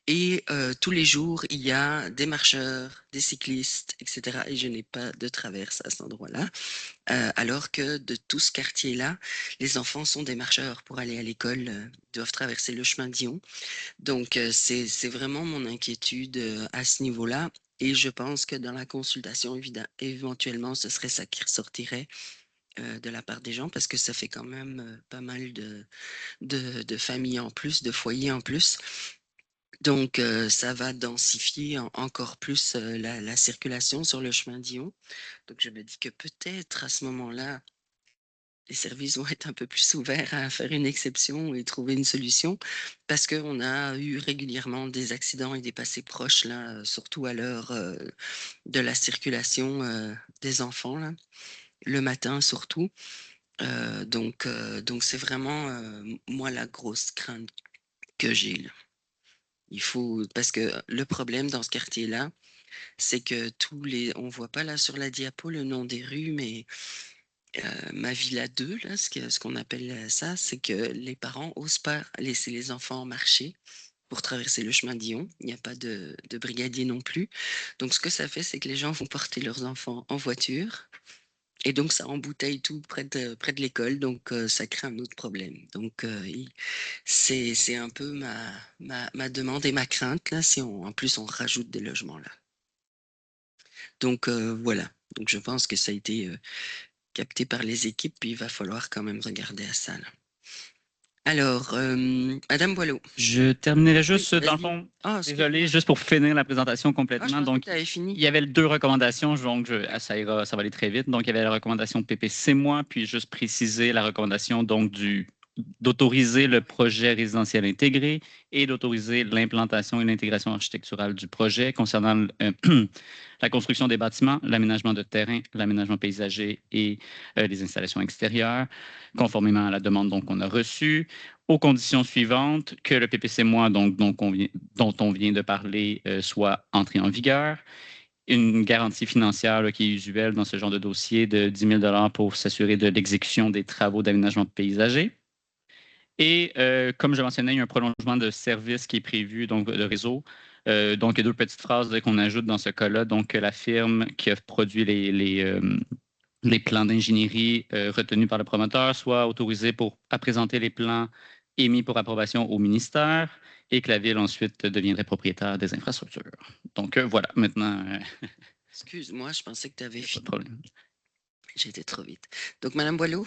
Et tous les jours, il y a des marcheurs, des cyclistes, etc. Et je n'ai pas de traverse à cet endroit-là. Alors que de tout ce quartier-là, les enfants sont des marcheurs pour aller à l'école, doivent traverser le chemin Dion. Donc, c'est vraiment mon inquiétude à ce niveau-là. Et je pense que dans la consultation, éventuellement, ce serait ça qui ressortirait de la part des gens parce que ça fait quand même pas mal de familles en plus, de foyers en plus. Donc, ça va densifier encore plus la circulation sur le chemin Dion. Donc, je me dis que peut-être à ce moment-là, les services vont être un peu plus ouverts à faire une exception et trouver une solution parce qu'on a eu régulièrement des accidents et des passés proches, là, surtout à l'heure de la circulation des enfants, là, le matin surtout. Donc, c'est vraiment, moi, la grosse crainte que j'ai là. Parce que le problème dans ce quartier-là, c'est que on voit pas là sur la diapo le nom des rues, mais ma villa 2, là, ce qu'on appelle ça, c'est que les parents n'osent pas laisser les enfants marcher pour traverser le chemin Dion. Il n'y a pas de brigadier non plus. Donc, ce que ça fait, c'est que les gens vont porter leurs enfants en voiture Et donc, ça embouteille tout près de l'école, donc ça crée un autre problème. Donc, c'est un peu ma demande et ma crainte, là, si en plus on rajoute des logements là. Donc, voilà. Donc, je pense que ça a été capté par les équipes, puis il va falloir quand même regarder à ça, là. Alors, Madame Boileau. Je terminerai juste, Oui, dans le vas-y. fond, Ah, désolé, excuse-moi. juste pour finir la présentation Ah, je complètement. pensais Donc, que tu avais il fini. y avait 2 recommandations, donc ça va aller très vite. Donc, il y avait la recommandation PPC moi, puis juste préciser la recommandation donc d'autoriser le projet résidentiel intégré et d'autoriser l'implantation et l'intégration architecturale du projet concernant la construction des bâtiments, l'aménagement de terrain, l'aménagement paysager et les installations extérieures, conformément à la demande donc, qu'on a reçue, aux conditions suivantes, que le PPC moi donc, dont on vient de parler soit entré en vigueur, une garantie financière là, qui est usuelle dans ce genre de dossier de 10 000 pour s'assurer de l'exécution des travaux d'aménagement paysager. Et comme je mentionnais, il y a un prolongement de service qui est prévu, donc de réseau. Donc, il y a 2 petites phrases qu'on ajoute dans ce cas-là. Donc, la firme qui a produit les plans d'ingénierie retenus par le promoteur soit autorisée à présenter les plans émis pour approbation au ministère et que la ville ensuite deviendrait propriétaire des infrastructures. Donc, voilà, maintenant, Excuse-moi, je pensais que tu avais pas de fini. problème. J'ai été trop vite. Donc, Madame Boileau.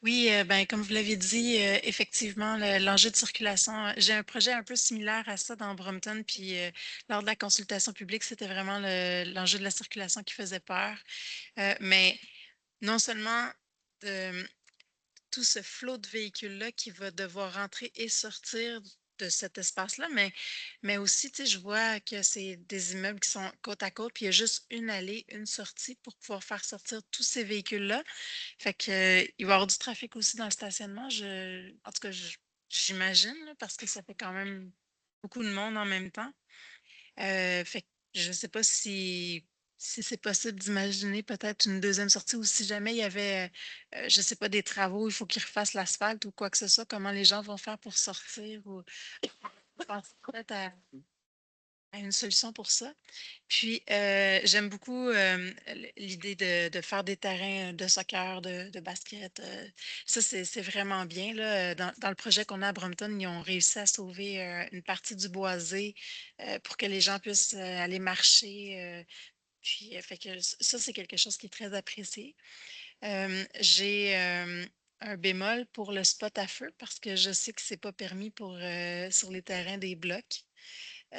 Oui, ben, comme vous l'avez dit, effectivement, l'enjeu de circulation, j'ai un projet un peu similaire à ça dans Brompton, puis lors de la consultation publique, c'était vraiment l'enjeu de la circulation qui faisait peur. Mais non seulement tout ce flot de véhicules-là qui va devoir rentrer et sortir de cet espace-là, mais aussi, tu sais, je vois que c'est des immeubles qui sont côte à côte, puis il y a juste une allée, une sortie pour pouvoir faire sortir tous ces véhicules-là. Fait que, il va y avoir du trafic aussi dans le stationnement. En tout cas, j'imagine, là, parce que ça fait quand même beaucoup de monde en même temps. Fait que je ne sais pas si c'est possible d'imaginer peut-être une deuxième sortie ou si jamais il y avait, je ne sais pas, des travaux, il faut qu'ils refassent l'asphalte ou quoi que ce soit, comment les gens vont faire pour sortir ou penser peut-être à une solution pour ça. Puis, j'aime beaucoup l'idée de faire des terrains de soccer, de basket. Ça, c'est vraiment bien. Là. Dans le projet qu'on a à Brompton, ils ont réussi à sauver une partie du boisé pour que les gens puissent aller marcher. Puis, fait que ça, c'est quelque chose qui est très apprécié. J'ai un bémol pour le spot à feu parce que je sais que c'est pas permis sur les terrains des blocs. En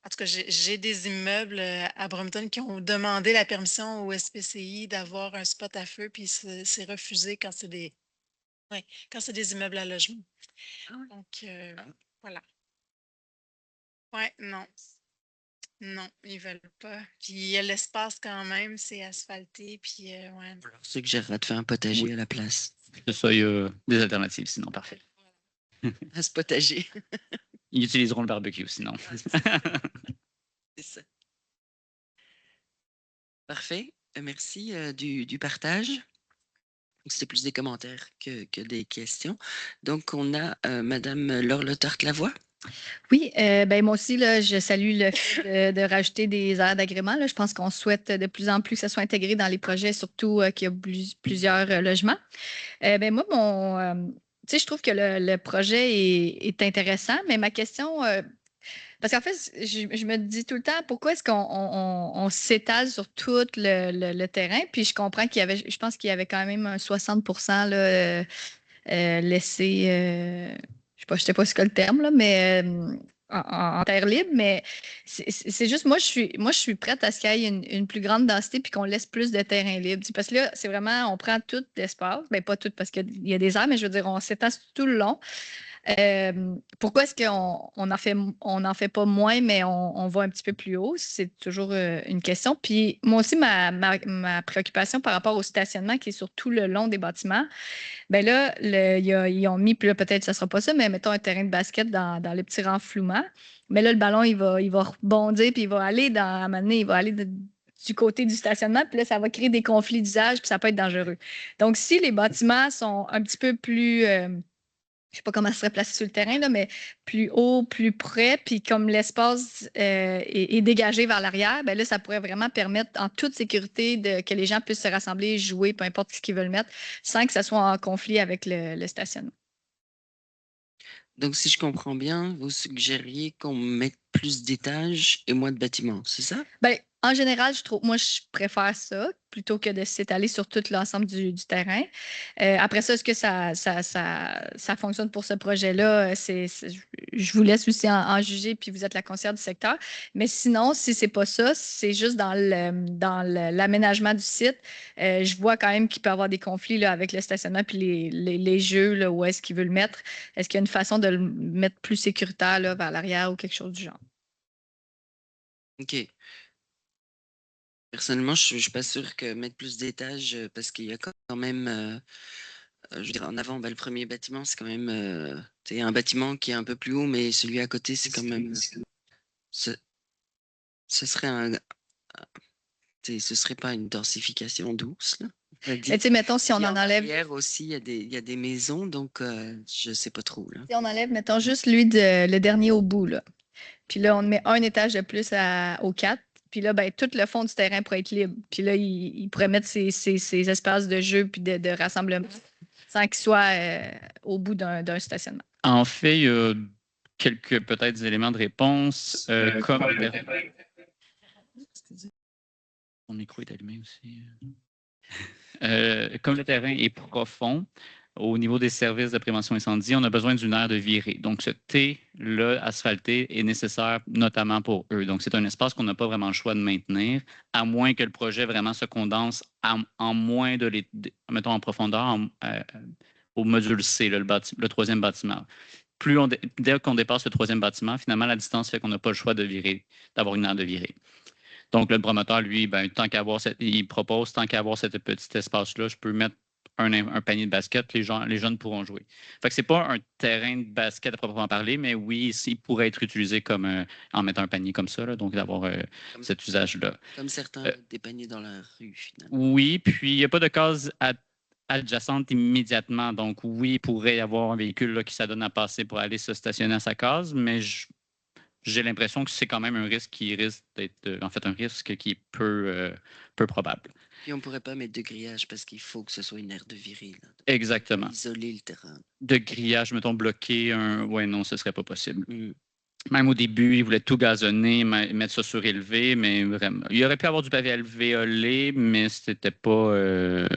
tout cas, j'ai des immeubles à Brompton qui ont demandé la permission au SPCI d'avoir un spot à feu, puis c'est refusé quand c'est quand c'est des immeubles à logement. Donc, voilà. Ouais, non. Non, ils veulent pas. Puis il y a l'espace quand même, c'est asphalté, puis ouais. Je suggérerais de faire un potager Oui. à la place. Que ce soit des alternatives, sinon, parfait. Un potager. Ils utiliseront le barbecue, sinon. C'est ça. Parfait. Merci du partage. C'était plus des commentaires que des questions. Donc, on a Madame Laure Letarte-Lavoie. Oui, ben moi aussi, là, je salue le fait de rajouter des aires d'agrément. Là. Je pense qu'on souhaite de plus en plus que ça soit intégré dans les projets, surtout qu'il y a plusieurs logements. Ben moi, tu sais, je trouve que le projet est intéressant, mais ma question, parce qu'en fait, je me dis tout le temps, pourquoi est-ce qu'on s'étale sur tout le terrain? Puis je comprends je pense qu'il y avait quand même un 60 là, laissé, je ne sais pas ce que le terme, là, mais en terre libre, mais c'est juste, moi, je suis prête à ce qu'il y ait une plus grande densité puis qu'on laisse plus de terrain libre. Parce que là, c'est vraiment, on prend tout l'espace. Bien, pas tout parce qu'il y a des aires, mais je veux dire, on s'étend tout le long. Pourquoi est-ce qu'on on en fait pas moins, mais on va un petit peu plus haut? C'est toujours une question. Puis moi aussi, ma préoccupation par rapport au stationnement qui est sur tout le long des bâtiments, bien là, ils ont mis, puis là, peut-être que ça ne sera pas ça, mais mettons un terrain de basket dans les petits renflouements. Mais là, le ballon, il va rebondir, puis il va aller à un moment donné, il va aller du côté du stationnement, puis là, ça va créer des conflits d'usage, puis ça peut être dangereux. Donc, si les bâtiments sont un petit peu plus je ne sais pas comment ça serait placé sur le terrain, là, mais plus haut, plus près, puis comme l'espace est dégagé vers l'arrière, ben là, ça pourrait vraiment permettre en toute sécurité que les gens puissent se rassembler, jouer, peu importe ce qu'ils veulent mettre, sans que ça soit en conflit avec le stationnement. Donc, si je comprends bien, vous suggériez qu'on mette plus d'étages et moins de bâtiments, c'est ça? Ben, en général, moi, je préfère ça plutôt que de s'étaler sur tout l'ensemble du terrain. Après ça, est-ce que ça fonctionne pour ce projet-là? Je vous laisse aussi en juger, puis vous êtes la conseillère du secteur. Mais sinon, si c'est pas ça, c'est juste dans l'aménagement du site, je vois quand même qu'il peut y avoir des conflits là, avec le stationnement puis les jeux, là, où est-ce qu'il veut le mettre. Est-ce qu'il y a une façon de le mettre plus sécuritaire là, vers l'arrière ou quelque chose du genre? OK. Personnellement, je ne suis pas sûre que mettre plus d'étages, parce qu'il y a quand même, je veux dire, en avant, le premier bâtiment, c'est quand même c'est un bâtiment qui est un peu plus haut, mais celui à côté, c'est quand même. Ce serait ce serait pas une densification douce, là. Mettons, si on en enlève. Hier aussi, il y a des maisons, donc je ne sais pas trop. Là. Si on enlève, mettons, juste le dernier au bout, là. Puis là, on met un étage de plus au 4. Puis là, ben, tout le fond du terrain pourrait être libre. Puis là, il pourrait mettre ses espaces de jeu puis de rassemblement sans qu'il soit au bout d'un stationnement. En fait, il y a quelques peut-être éléments de réponse. Comme mon micro est allumé aussi. Comme le terrain est profond, au niveau des services de prévention incendie, on a besoin d'une aire de virée. Donc, ce T-là asphalté est nécessaire notamment pour eux. Donc, c'est un espace qu'on n'a pas vraiment le choix de maintenir, à moins que le projet vraiment se condense en moins mettons en profondeur, au module C, là, le troisième bâtiment. Dès qu'on dépasse le troisième bâtiment, finalement, la distance fait qu'on n'a pas le choix de virer, d'avoir une aire de virée. Donc, le promoteur, lui, ben, il propose, tant qu'à avoir ce petit espace-là, je peux mettre un panier de basket, les jeunes pourront jouer. Fait que c'est pas un terrain de basket à proprement parler, mais oui, il pourrait être utilisé comme en mettant un panier comme ça, là, donc d'avoir cet usage-là. Comme certains des paniers dans la rue, finalement. Oui, puis il n'y a pas de case adjacente immédiatement. Donc, oui, il pourrait y avoir un véhicule là, qui s'adonne à passer pour aller se stationner à sa case, mais j'ai l'impression que c'est quand même un risque qui risque d'être, en fait, un risque qui est peu probable. Puis on ne pourrait pas mettre de grillage parce qu'il faut que ce soit une aire de virée. Là. Exactement. Isoler le terrain. De grillage, mettons, bloquer ouais, non, ce ne serait pas possible. Même au début, ils voulaient tout gazonner, mettre ça surélevé, mais vraiment. Il aurait pu avoir du pavé alvéolé, mais c'était pas.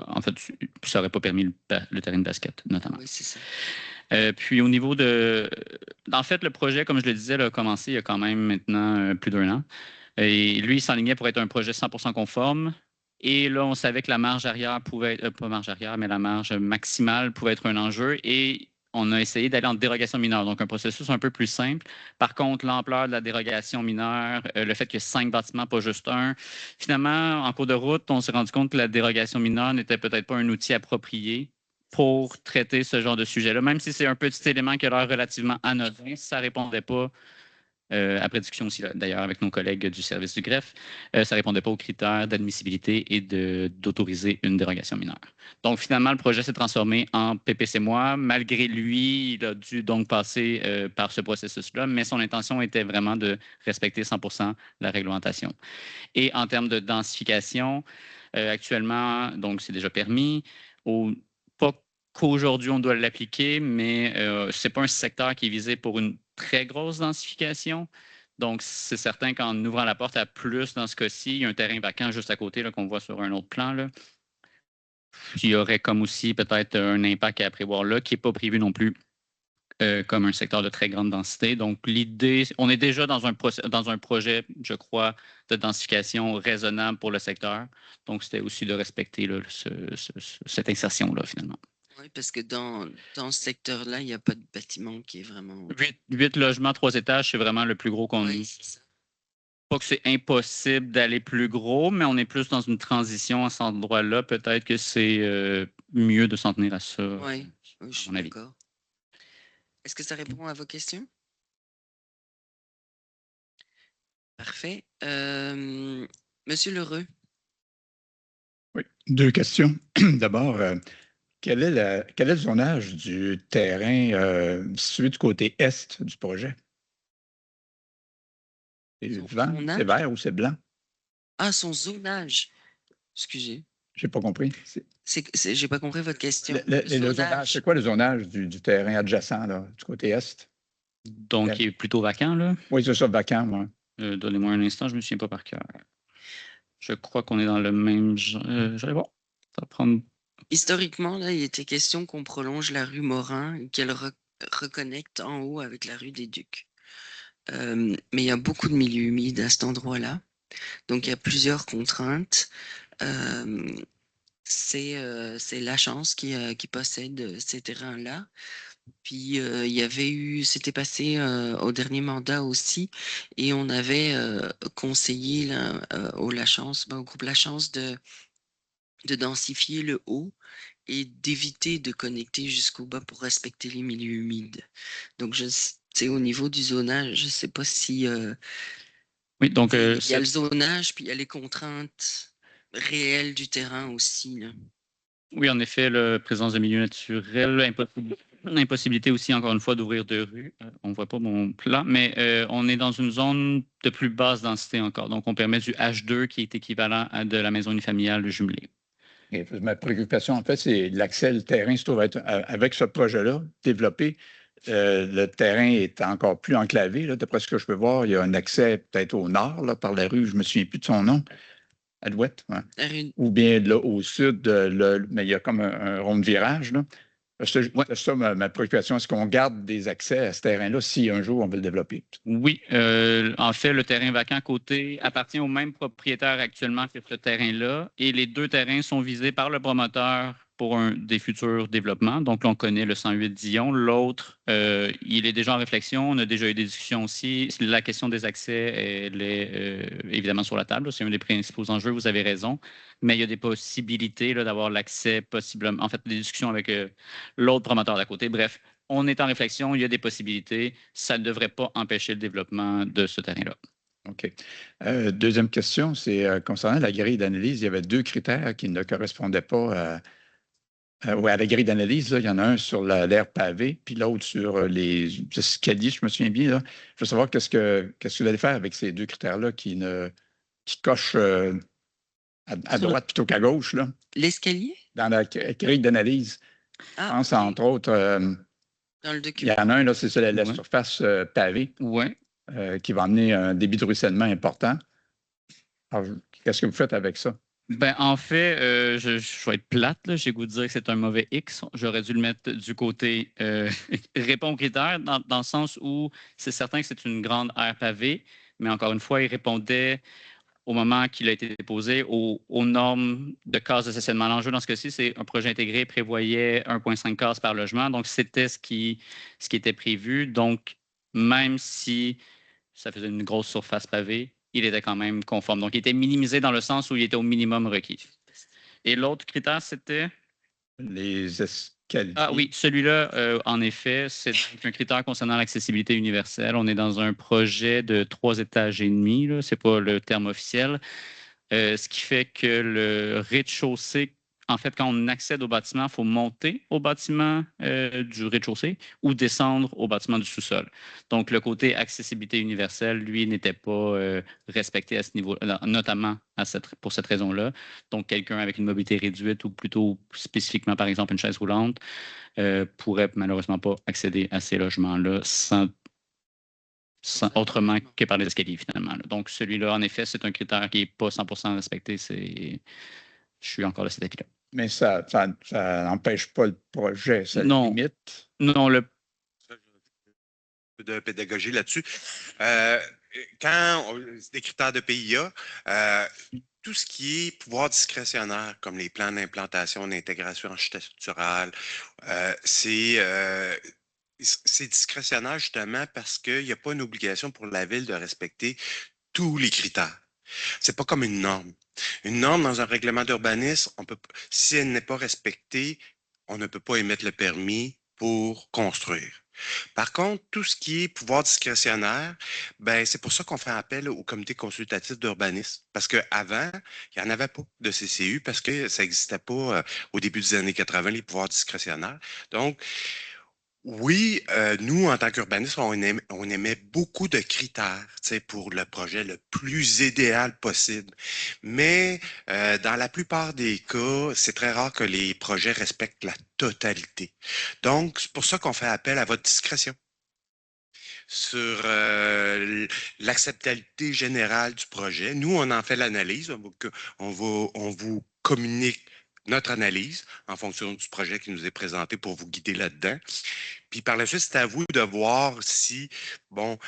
En fait, ça n'aurait pas permis le terrain de basket, notamment. Oui, c'est ça. Puis au niveau de... En fait, le projet, comme je le disais, a commencé il y a quand même maintenant plus d'1 an. Et lui, il s'enlignait pour être un projet 100% conforme. Et là, on savait que la marge arrière pouvait être... pas marge arrière, mais la marge maximale pouvait être un enjeu. Et on a essayé d'aller en dérogation mineure, donc un processus un peu plus simple. Par contre, l'ampleur de la dérogation mineure, le fait qu'il y ait 5 bâtiments, pas juste un, finalement, en cours de route, on s'est rendu compte que la dérogation mineure n'était peut-être pas un outil approprié pour traiter ce genre de sujet-là. Même si c'est un petit élément qui a l'air relativement anodin, ça ne répondait pas, après discussion aussi d'ailleurs avec nos collègues du service du greffe, ça ne répondait pas aux critères d'admissibilité et d'autoriser une dérogation mineure. Donc finalement, le projet s'est transformé en PPC-moi. Malgré lui, il a dû donc passer par ce processus-là, mais son intention était vraiment de respecter 100% la réglementation. Et en termes de densification, actuellement, donc c'est déjà permis. Pas qu'aujourd'hui, on doit l'appliquer, mais ce n'est pas un secteur qui est visé pour une très grosse densification. Donc, c'est certain qu'en ouvrant la porte à plus dans ce cas-ci, il y a un terrain vacant juste à côté qu'on voit sur un autre plan. Là. Il y aurait comme aussi peut-être un impact à prévoir là, qui n'est pas prévu non plus comme un secteur de très grande densité. Donc, l'idée, on est déjà dans un projet, je crois, de densification raisonnable pour le secteur. Donc, c'était aussi de respecter là, cette insertion-là, finalement. Oui, parce que dans ce secteur-là, il n'y a pas de bâtiment qui est vraiment... 8 logements, 3 étages, c'est vraiment le plus gros qu'on ait. Pas que c'est impossible d'aller plus gros, mais on est plus dans une transition à cet endroit-là. Peut-être que c'est mieux de s'en tenir à ça, oui, je suis d'accord. Est-ce que ça répond à vos questions? Parfait. Monsieur Lheureux. Oui, 2 questions. D'abord, quel est le zonage du terrain situé du côté est du projet? C'est zonage? vert ou c'est blanc? Ah, son zonage. Excusez. J'ai pas compris. J'ai pas compris votre question. Le zonage, c'est quoi le zonage du terrain adjacent, là, du côté est? Donc, il est plutôt vacant, là? Oui, c'est ça, vacant, moi. Donnez-moi un instant, je me souviens pas par cœur. Je crois qu'on est dans le même genre. J'allais voir. Ça va prendre... Historiquement, là, il était question qu'on prolonge la rue Morin et qu'elle reconnecte en haut avec la rue des Ducs. Mais il y a beaucoup de milieux humides à cet endroit-là. Donc, il y a plusieurs contraintes. C'est la chance qui possède ces terrains-là. Puis il y avait eu, c'était passé au dernier mandat aussi, et on avait conseillé là, au groupe La Chance de densifier le haut et d'éviter de connecter jusqu'au bas pour respecter les milieux humides. Donc, au niveau du zonage, je ne sais pas si oui, donc, il y a le zonage, puis il y a les contraintes réelles du terrain aussi, là. Oui, en effet, la présence de milieux naturels, l'impossibilité aussi, encore une fois, d'ouvrir deux rues. On ne voit pas mon plan, mais on est dans une zone de plus basse densité encore. Donc, on permet du H2 qui est équivalent à de la maison unifamiliale jumelée. Et ma préoccupation, en fait, c'est l'accès, le terrain se trouve être, avec ce projet-là, développé, le terrain est encore plus enclavé. D'après ce que je peux voir, il y a un accès peut-être au nord, là, par la rue, je ne me souviens plus de son nom. Alouette, ouais. Ou bien là, au sud, mais il y a comme un rond de virage. Là. C'est ça ma préoccupation. Est-ce qu'on garde des accès à ce terrain-là si un jour on veut le développer? Oui. En fait, le terrain vacant côté appartient au même propriétaire actuellement que ce terrain-là. Et les deux terrains sont visés par le promoteur pour des futurs développements. Donc, là, on connaît le 108 Dion. L'autre, il est déjà en réflexion. On a déjà eu des discussions aussi. La question des accès, elle est évidemment sur la table. C'est un des principaux enjeux. Vous avez raison. Mais il y a des possibilités d'avoir l'accès possiblement. En fait, des discussions avec l'autre promoteur d'à côté. Bref, on est en réflexion. Il y a des possibilités. Ça ne devrait pas empêcher le développement de ce terrain-là. OK. Deuxième question, c'est concernant la grille d'analyse. Il y avait deux critères qui ne correspondaient pas à la grille d'analyse. Il y en a un sur l'aire pavée, puis l'autre sur les escaliers, je me souviens bien. Là. Je veux savoir qu'est-ce que vous allez faire avec ces deux critères-là qui cochent à droite plutôt qu'à gauche. L'escalier? Dans la grille d'analyse. Je pense, entre autres, dans le document. Il y en a un, là, c'est la surface pavée qui va amener un débit de ruissellement important. Alors, qu'est-ce que vous faites avec ça? Ben, en fait, je vais être plate, j'ai goût de dire que c'est un mauvais X. J'aurais dû le mettre du côté répond aux critères, dans le sens où c'est certain que c'est une grande aire pavée, mais encore une fois, il répondait au moment qu'il a été déposé aux normes de cases de stationnement. L'enjeu dans ce cas-ci, c'est un projet intégré prévoyait 1,5 cases par logement, donc c'était ce qui était prévu. Donc, même si ça faisait une grosse surface pavée, il était quand même conforme. Donc, il était minimisé dans le sens où il était au minimum requis. Et l'autre critère, c'était? Les escaliers. Ah oui, celui-là, en effet, c'est un critère concernant l'accessibilité universelle. On est dans un projet de 3 étages et demi, ce n'est pas le terme officiel, ce qui fait que le rez-de-chaussée, en fait, quand on accède au bâtiment, il faut monter au bâtiment du rez-de-chaussée ou descendre au bâtiment du sous-sol. Donc, le côté accessibilité universelle, lui, n'était pas respecté à ce niveau, notamment pour cette raison-là. Donc, quelqu'un avec une mobilité réduite ou plutôt spécifiquement, par exemple, une chaise roulante, pourrait malheureusement pas accéder à ces logements-là autrement que par les escaliers, finalement. Donc, celui-là, en effet, c'est un critère qui n'est pas 100% respecté. Je suis encore de cet avis-là. Mais ça n'empêche pas le projet, ça limite. Non, de pédagogie là-dessus. Quand des critères de PIA, tout ce qui est pouvoir discrétionnaire, comme les plans d'implantation, d'intégration architecturale, c'est discrétionnaire justement parce qu'il n'y a pas une obligation pour la ville de respecter tous les critères. C'est pas comme une norme. Une norme dans un règlement d'urbanisme, si elle n'est pas respectée, on ne peut pas émettre le permis pour construire. Par contre, tout ce qui est pouvoir discrétionnaire, ben, c'est pour ça qu'on fait appel au comité consultatif d'urbanisme. Parce qu'avant, il n'y en avait pas de CCU parce que ça n'existait pas au début des années 80, les pouvoirs discrétionnaires. Donc, oui, nous, en tant qu'urbanistes, on émet beaucoup de critères, tu sais, pour le projet le plus idéal possible. Mais dans la plupart des cas, c'est très rare que les projets respectent la totalité. Donc, c'est pour ça qu'on fait appel à votre discrétion sur l'acceptabilité générale du projet. Nous, on en fait l'analyse. On vous communique notre analyse en fonction du projet qui nous est présenté pour vous guider là-dedans. Puis par la suite, c'est à vous de voir si, bon,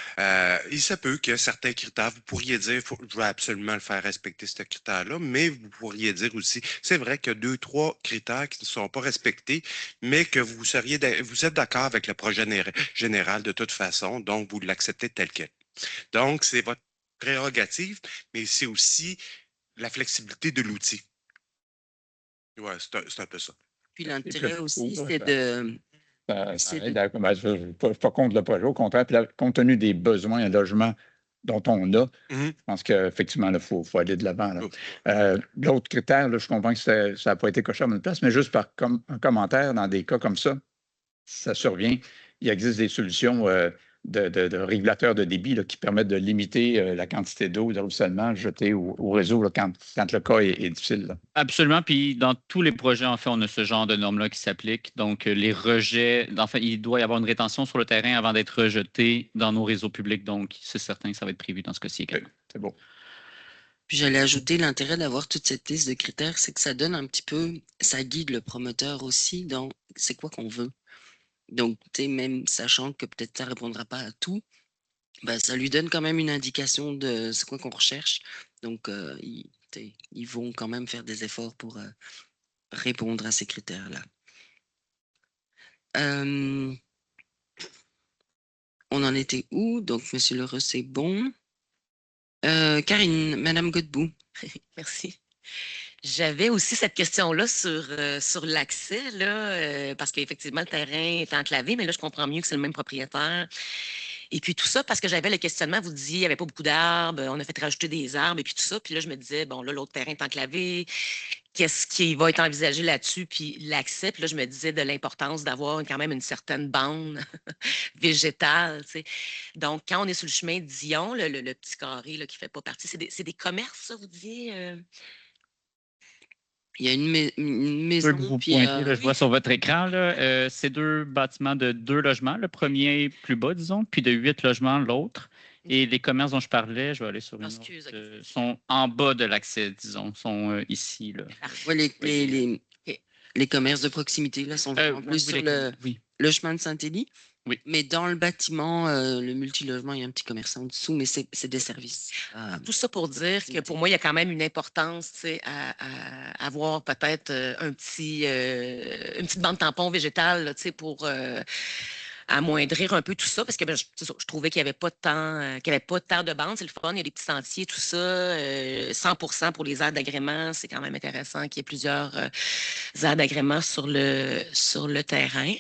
il se peut que certains critères, vous pourriez dire, je vais absolument le faire respecter ce critère-là, mais vous pourriez dire aussi, c'est vrai qu'il y a 2, 3 critères qui ne sont pas respectés, mais que vous êtes d'accord avec le projet général de toute façon, donc vous l'acceptez tel quel. Donc, c'est votre prérogative, mais c'est aussi la flexibilité de l'outil. Ouais, c'est un peu ça. Puis Et puis, l'intérêt je aussi, trouve, c'est de... ça c'est aide de- je ne suis pas contre le projet, au contraire, puis là, compte tenu des besoins en logement dont on a, Mhm. je pense qu'effectivement, il faut aller de l'avant. là. Oh. L'autre critère, là, je comprends que ça n'a pas été coché à bonne place, mais juste par un commentaire, dans des cas comme ça survient. Il existe des solutions de régulateurs de débit là, qui permettent de limiter la quantité d'eau de ruissellement jetée au réseau là, quand le cas est difficile. là. Absolument. Puis dans tous les projets, en fait, on a ce genre de normes-là qui s'appliquent. Donc, les rejets, enfin, il doit y avoir une rétention sur le terrain avant d'être rejeté dans nos réseaux publics. Donc, c'est certain que ça va être prévu dans ce cas-ci également. C'est bon. Puis j'allais ajouter l'intérêt d'avoir toute cette liste de critères, c'est que ça donne un petit peu, ça guide le promoteur aussi dans c'est quoi qu'on veut. Donc, tu sais, même sachant que peut-être ça ne répondra pas à tout, ben, ça lui donne quand même une indication de c'est quoi qu'on recherche. Donc, ils vont quand même faire des efforts pour répondre à ces critères-là. On en était où? Donc, M. Leroux, c'est bon. Karine, Madame Godbout. Merci. J'avais aussi cette question-là sur l'accès, là, parce qu'effectivement, le terrain est enclavé, mais là, je comprends mieux que c'est le même propriétaire. Et puis tout ça, parce que j'avais le questionnement, vous disiez, il n'y avait pas beaucoup d'arbres, on a fait rajouter des arbres et puis tout ça. Puis là, je me disais, bon, là, l'autre terrain est enclavé, qu'est-ce qui va être envisagé là-dessus? Puis l'accès, puis là, je me disais de l'importance d'avoir quand même une certaine bande végétale, tu sais. Donc, quand on est sur le chemin de Dion, le petit carré là, qui ne fait pas partie, c'est des commerces, ça, vous disiez? Il y a une Je maison, peux vous puis pointer, là, je vois sur votre écran, là, c'est 2 bâtiments de 2 logements. Le premier plus bas, disons, puis de 8 logements, l'autre. Et les commerces dont je parlais, je vais aller sur une autre, sont en bas de l'accès, disons, sont ici. Là. ouais, les commerces de proximité là, sont vraiment plus sur le chemin de Saint-Élie. Oui. Mais dans le bâtiment, le multilogement, il y a un petit commerce en dessous, mais c'est des services. Tout ça pour dire que pour moi, il y a quand même une importance à avoir peut-être une petite bande tampon végétale là, pour amoindrir un peu tout ça, parce que je trouvais qu'il n'y avait pas tant de bandes. C'est le fun, il y a des petits sentiers, tout ça. 100% pour les aires d'agrément, c'est quand même intéressant qu'il y ait plusieurs aires d'agrément sur le terrain.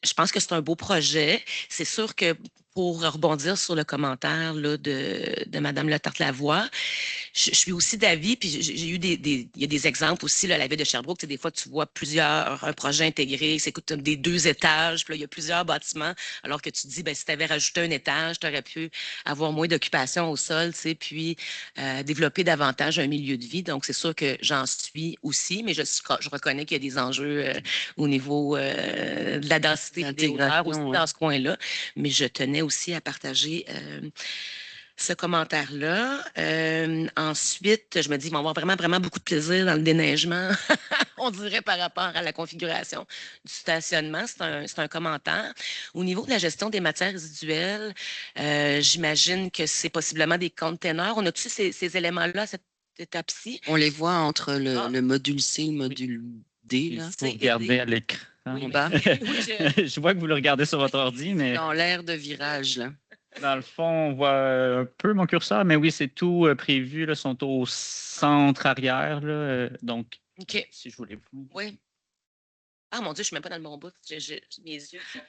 Je pense que c'est un beau projet. C'est sûr que pour rebondir sur le commentaire là, de Mme Le-Tarte-Lavoie, je suis aussi d'avis, puis j'ai eu il y a des exemples aussi, là, à la ville de Sherbrooke, des fois, tu vois un projet intégré, c'est des 2 étages, puis là, il y a plusieurs bâtiments, alors que tu te dis, ben, si tu avais rajouté un étage, tu aurais pu avoir moins d'occupation au sol, puis développer davantage un milieu de vie. Donc, c'est sûr que j'en suis aussi, mais je reconnais qu'il y a des enjeux au niveau de la densité des hauteurs aussi dans ce coin-là, mais je tenais aussi à partager ce commentaire-là. Ensuite, je me dis, ils vont avoir vraiment, vraiment beaucoup de plaisir dans le déneigement, on dirait par rapport à la configuration du stationnement. C'est un commentaire. Au niveau de la gestion des matières résiduelles, j'imagine que c'est possiblement des conteneurs. On a-tu ces éléments-là à cette étape-ci? On les voit entre le module C et le module D. Là. Vous regardez à l'écran. En bas. Je vois que vous le regardez sur votre ordi, mais... Dans l'aire de virage, là. Dans le fond, on voit un peu mon curseur, mais oui, c'est tout prévu. Là, sont au centre arrière. Là, donc, si je voulais vous... Oui. Ah mon Dieu, je ne suis même pas dans le bon bout. Mes yeux sont.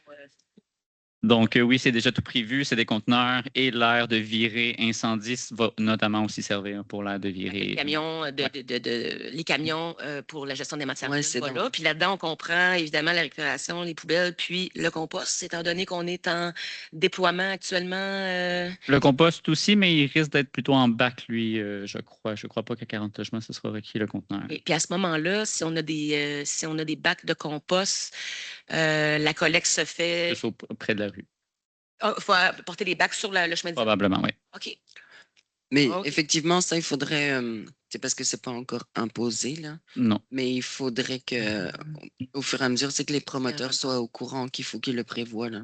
Donc, oui, c'est déjà tout prévu, c'est des conteneurs et l'air de virée incendie va notamment aussi servir pour l'air de virée. Les camions, les camions pour la gestion des matières Ouais, brûlantes, c'est voilà. bon. Puis là-dedans, on comprend évidemment la récupération, les poubelles, puis le compost, étant donné qu'on est en déploiement actuellement. Le compost aussi, mais il risque d'être plutôt en bac, lui, je crois. Je ne crois pas qu'à 40 logements, ce sera requis le conteneur. Et puis à ce moment-là, si on a des bacs de compost, la collecte se fait. Juste près de la rue. Il faut porter les bacs sur le chemin de ville. Probablement, oui. OK. Mais OK. effectivement, ça, il faudrait. C'est parce que c'est pas encore imposé, là. Non. Mais il faudrait que, au fur et à mesure, c'est que les promoteurs soient au courant qu'il faut qu'ils le prévoient, là.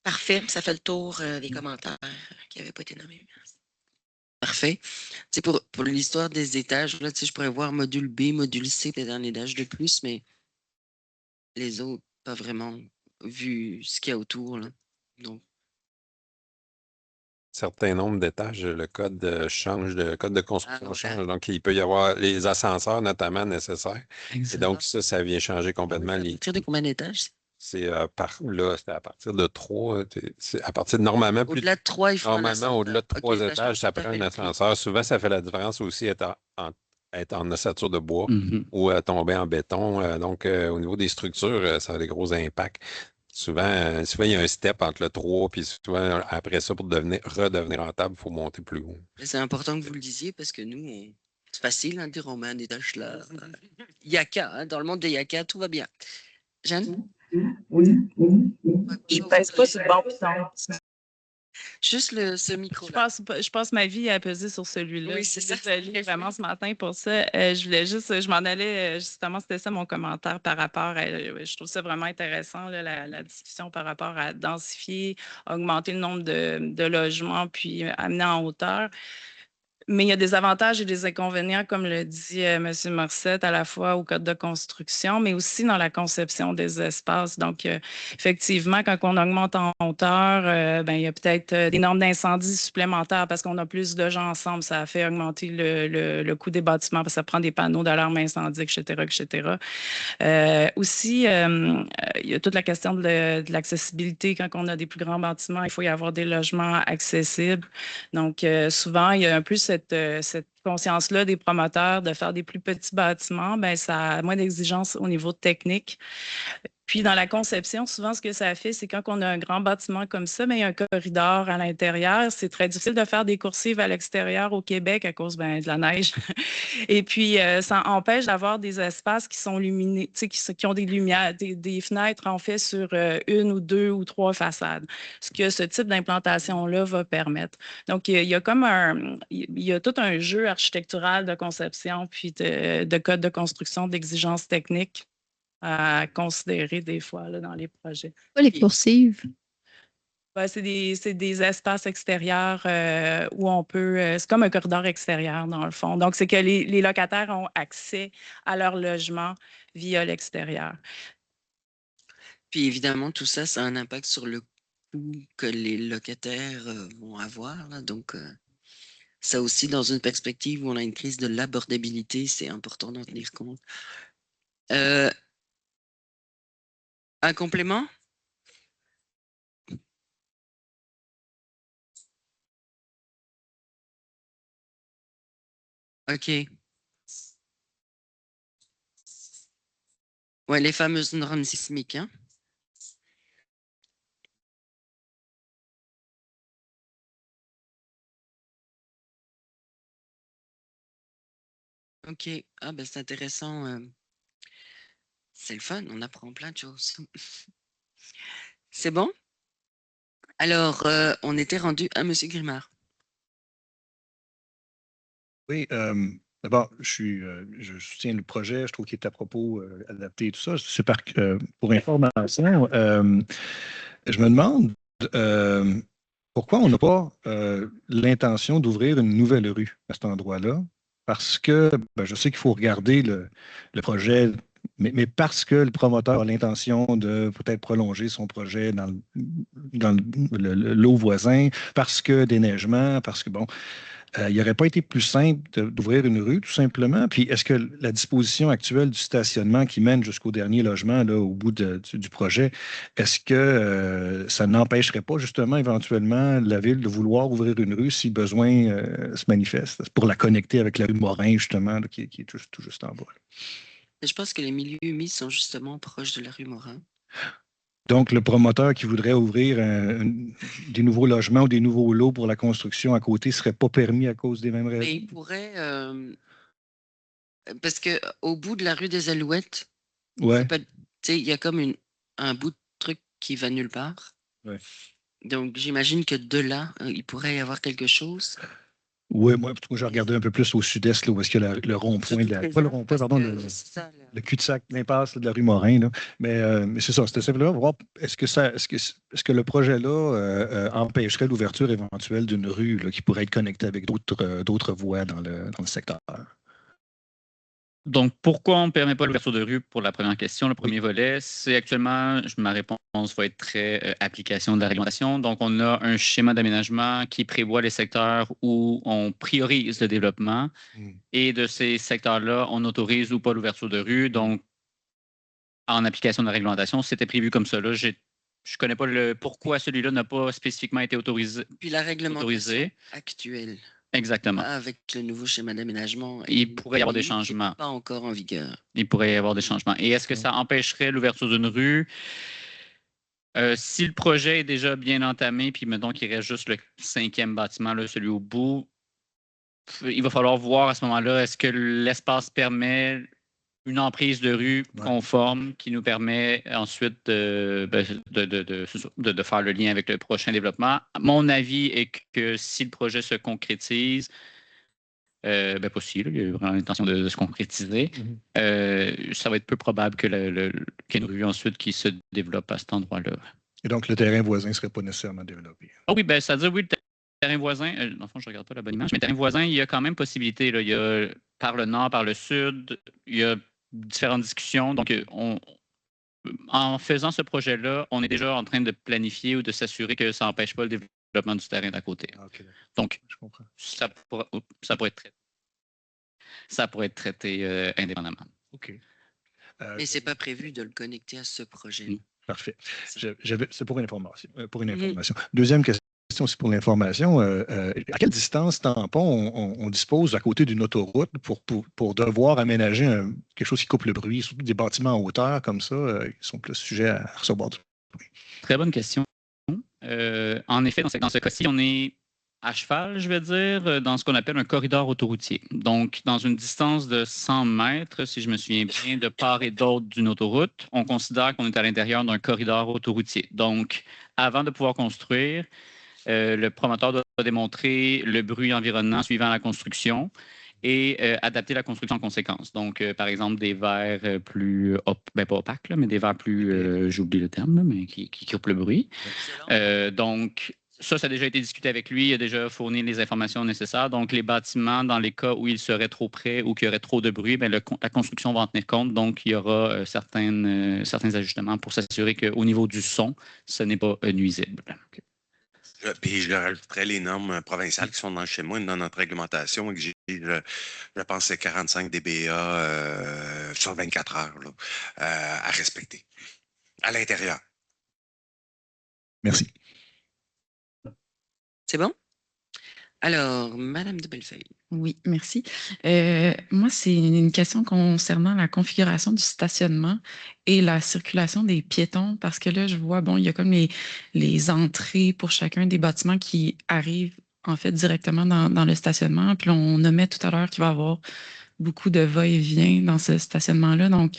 Parfait. Ça fait le tour des commentaires qui n'avaient pas été nommés. Parfait. C'est pour l'histoire des étages, là, je pourrais voir module B, module C, peut-être un étage de plus, mais les autres, pas vraiment, vu ce qu'il y a autour, là. Donc, Certain nombre d'étages, le code change, le code de construction voilà. change. Donc, il peut y avoir les ascenseurs notamment nécessaires. Et donc, ça vient changer complètement. À partir de combien d'étages? C'est là, c'était à partir de 3. C'est à partir de normalement plus. Au-delà de 3, il faut un Normalement, ascenseur. au-delà de 3 Ok, ça, étages, ça tout à prend fait un le prix. ascenseur. Souvent, ça fait la différence aussi être en ossature de bois Mhm. ou tomber en béton. Donc, au niveau des structures, ça a des gros impacts. Souvent, il y a un step entre le 3, puis souvent, après ça, pour redevenir rentable, il faut monter plus haut. Mais c'est important que vous le disiez parce que nous, c'est facile, hein, de dire on met un étage là. Yaka, hein, dans le monde des Yaka, tout va bien. Jeanne? Oui. Je pèse pas sur le bon piton. Juste ce micro. Je passe ma vie à peser sur celui-là. Oui, c'est ça. Désolée vraiment ce matin pour ça. Je m'en allais, justement, c'était ça mon commentaire par rapport à, je trouve ça vraiment intéressant, là, la discussion par rapport à densifier, augmenter le nombre de logements, puis amener en hauteur. Mais il y a des avantages et des inconvénients, comme le dit M. Morissette, à la fois au code de construction, mais aussi dans la conception des espaces. Donc, effectivement, quand on augmente en hauteur, il y a peut-être des normes d'incendie supplémentaires parce qu'on a plus de gens ensemble. Ça fait augmenter le coût des bâtiments parce que ça prend des panneaux d'alarme incendie, etc., etc. Aussi, il y a toute la question de l'accessibilité. Quand on a des plus grands bâtiments, il faut y avoir des logements accessibles. Donc, souvent, il y a un peu cette conscience-là des promoteurs de faire des plus petits bâtiments. Ça a moins d'exigences au niveau technique. Puis, dans la conception, souvent, ce que ça fait, c'est quand on a un grand bâtiment comme ça, il y a un corridor à l'intérieur. C'est très difficile de faire des coursives à l'extérieur au Québec à cause de la neige. Et puis, ça empêche d'avoir des espaces qui sont lumineux, qui ont des lumières, des fenêtres, en fait, sur une ou deux ou trois façades. Ce que ce type d'implantation-là va permettre. Donc, il y a tout un jeu architectural de conception, puis de code de construction, d'exigences techniques à considérer des fois là, dans les projets. Pas les coursives. C'est des espaces extérieurs où on peut... c'est comme un corridor extérieur, dans le fond. Donc, c'est que les locataires ont accès à leur logement via l'extérieur. Puis, évidemment, tout ça, ça a un impact sur le coût que les locataires vont avoir, là. Donc, ça aussi, dans une perspective où on a une crise de l'abordabilité, c'est important d'en tenir compte. Un complément? OK. Ouais, les fameuses normes sismiques, hein? OK. Ah, c'est intéressant. C'est le fun, on apprend plein de choses. C'est bon? Alors, on était rendu à M. Grimard. Oui, d'abord, je soutiens le projet, je trouve qu'il est à propos, adapté et tout ça. C'est pour information, je me demande pourquoi on n'a pas l'intention d'ouvrir une nouvelle rue à cet endroit-là. Parce que je sais qu'il faut regarder le projet, mais parce que le promoteur a l'intention de peut-être prolonger son projet dans le lot voisin, parce que déneigement, parce que bon. il n'aurait pas été plus simple d'ouvrir une rue, tout simplement? Puis est-ce que la disposition actuelle du stationnement qui mène jusqu'au dernier logement, là, au bout du projet, est-ce que ça n'empêcherait pas justement éventuellement la ville de vouloir ouvrir une rue si besoin se manifeste, pour la connecter avec la rue Morin, justement, là, qui est tout juste en bas? Je pense que les milieux humides sont justement proches de la rue Morin. Donc, le promoteur qui voudrait ouvrir des nouveaux logements ou des nouveaux lots pour la construction à côté ne serait pas permis à cause des mêmes Mais raisons? il pourrait, parce qu'au bout de la rue des Alouettes, Ouais. il y a comme un bout de truc qui va nulle part. Ouais. Donc, j'imagine que de là, il pourrait y avoir quelque chose. Oui, moi, j'ai regardé un peu plus au sud-est, là, où est-ce qu'il y a le rond-point, pas le rond-point, pardon, le cul-de-sac, l'impasse de la rue Morin. Là. Mais c'est ça, c'était simplement voir est-ce que le projet-là empêcherait l'ouverture éventuelle d'une rue là, qui pourrait être connectée avec d'autres voies dans le secteur? Donc, pourquoi on ne permet pas l'ouverture de rue pour la première question? Le premier volet, c'est actuellement, ma réponse va être très application de la réglementation. Donc, on a un schéma d'aménagement qui prévoit les secteurs où on priorise le développement et de ces secteurs-là, on autorise ou pas l'ouverture de rue. Donc, en application de la réglementation, c'était prévu comme ça. Là, je ne connais pas pourquoi celui-là n'a pas spécifiquement été autorisé. Puis la réglementation actuelle. Exactement. Avec le nouveau schéma d'aménagement. Il pourrait y avoir des changements. Pas encore en vigueur. Il pourrait y avoir des changements. Et est-ce que ça empêcherait l'ouverture d'une rue? Si le projet est déjà bien entamé, puis mettons qu'il reste juste le 5e bâtiment, là, celui au bout, il va falloir voir à ce moment-là, est-ce que l'espace permet une emprise de rue conforme qui nous permet ensuite de faire le lien avec le prochain développement. Mon avis est que si le projet se concrétise, pas si, il y a vraiment l'intention de se concrétiser, ça va être peu probable qu'il y ait une rue ensuite qui se développe à cet endroit-là. Et donc, le terrain voisin ne serait pas nécessairement développé? Ah oui, c'est-à-dire, oui, le terrain voisin, dans le fond, je ne regarde pas la bonne image, mais le terrain voisin, il y a quand même possibilité. Là. Il y a par le nord, par le sud, il y a différentes discussions. Donc, en faisant ce projet-là, on est déjà en train de planifier ou de s'assurer que ça n'empêche pas le développement du terrain d'à côté. Okay. Donc, je comprends. Ça pourrait être traité indépendamment. OK. Euh, Mais ce n'est pas prévu de le connecter à ce projet-là. Parfait. C'est pour une information. Deuxième question, aussi pour l'information. À quelle distance tampon on dispose à côté d'une autoroute pour devoir aménager quelque chose qui coupe le bruit, surtout des bâtiments en hauteur comme ça, qui sont plus sujets à recevoir du bruit? Très bonne question. En effet, dans ce cas-ci, on est à cheval, je vais dire, dans ce qu'on appelle un corridor autoroutier. Donc, dans une distance de 100 mètres, si je me souviens bien, de part et d'autre d'une autoroute, on considère qu'on est à l'intérieur d'un corridor autoroutier. Donc, avant de pouvoir construire, le promoteur doit démontrer le bruit environnant suivant la construction et adapter la construction en conséquence. Donc, par exemple, des verres plus, pas opaques, là, mais des verres plus, j'oublie le terme, là, mais qui coupent le bruit. Donc, ça a déjà été discuté avec lui. Il a déjà fourni les informations nécessaires. Donc, les bâtiments, dans les cas où ils seraient trop près ou qu'il y aurait trop de bruit, bien, la construction va en tenir compte. Donc, il y aura certains ajustements pour s'assurer qu'au niveau du son, ce n'est pas nuisible. Okay. Puis je rajouterais les normes provinciales qui sont dans le schéma et dans notre réglementation. Je pense que c'est 45 dBA sur 24 heures là, à respecter à l'intérieur. Merci. C'est bon? Alors, Madame de Bellefeuille. Oui, merci. Moi, c'est une question concernant la configuration du stationnement et la circulation des piétons, parce que là, je vois, bon, il y a comme les entrées pour chacun des bâtiments qui arrivent, en fait, directement dans le stationnement. Puis on nommait tout à l'heure qu'il va y avoir beaucoup de va-et-vient dans ce stationnement-là. Donc,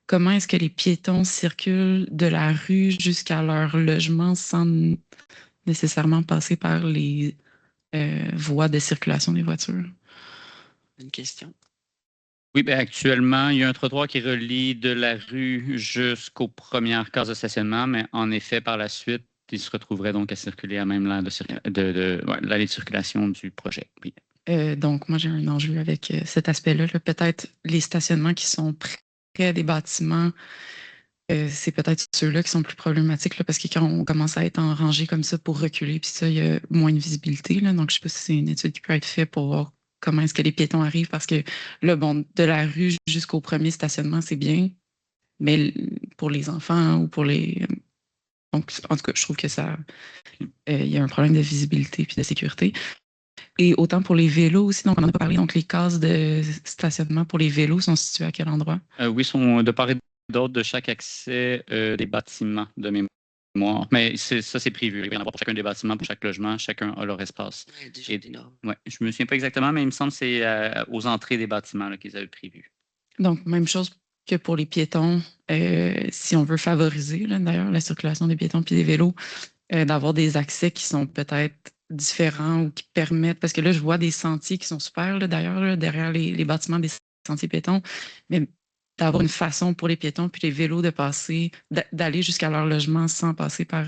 comment est-ce que les piétons circulent de la rue jusqu'à leur logement sans nécessairement passer par les voies de circulation des voitures? Une question. Oui, bien actuellement, il y a un trottoir qui relie de la rue jusqu'aux premières cases de stationnement, mais en effet, par la suite, il se retrouverait donc à circuler à même l'allée de circulation du projet. Oui. Donc, moi, j'ai un enjeu avec cet aspect-là. Peut-être les stationnements qui sont près des bâtiments c'est peut-être ceux-là qui sont plus problématiques là, parce que quand on commence à être en rangée comme ça pour reculer, puis ça, il y a moins de visibilité. Là, donc, je ne sais pas si c'est une étude qui peut être faite pour voir comment est-ce que les piétons arrivent, parce que là, bon, de la rue jusqu'au premier stationnement, c'est bien, mais pour les enfants ou pour les... Donc, en tout cas, je trouve que ça, il y a un problème de visibilité puis de sécurité. Et autant pour les vélos aussi, donc on en a pas parlé, donc les cases de stationnement pour les vélos sont situées à quel endroit? Oui, sont de part et d'autre de chaque accès des bâtiments de mémoire. Mais ça, c'est prévu. Il va y en avoir pour chacun des bâtiments, pour chaque logement, chacun a leur espace. Ouais, déjà énorme. Ouais, je ne me souviens pas exactement, mais il me semble que c'est aux entrées des bâtiments là, qu'ils avaient prévu. Donc, même chose que pour les piétons, si on veut favoriser d'ailleurs la circulation des piétons et des vélos, d'avoir des accès qui sont peut-être différents ou qui permettent, parce que là, je vois des sentiers qui sont super d'ailleurs derrière les bâtiments des sentiers piétons, mais d'avoir une façon pour les piétons puis les vélos de passer, d'aller jusqu'à leur logement sans passer par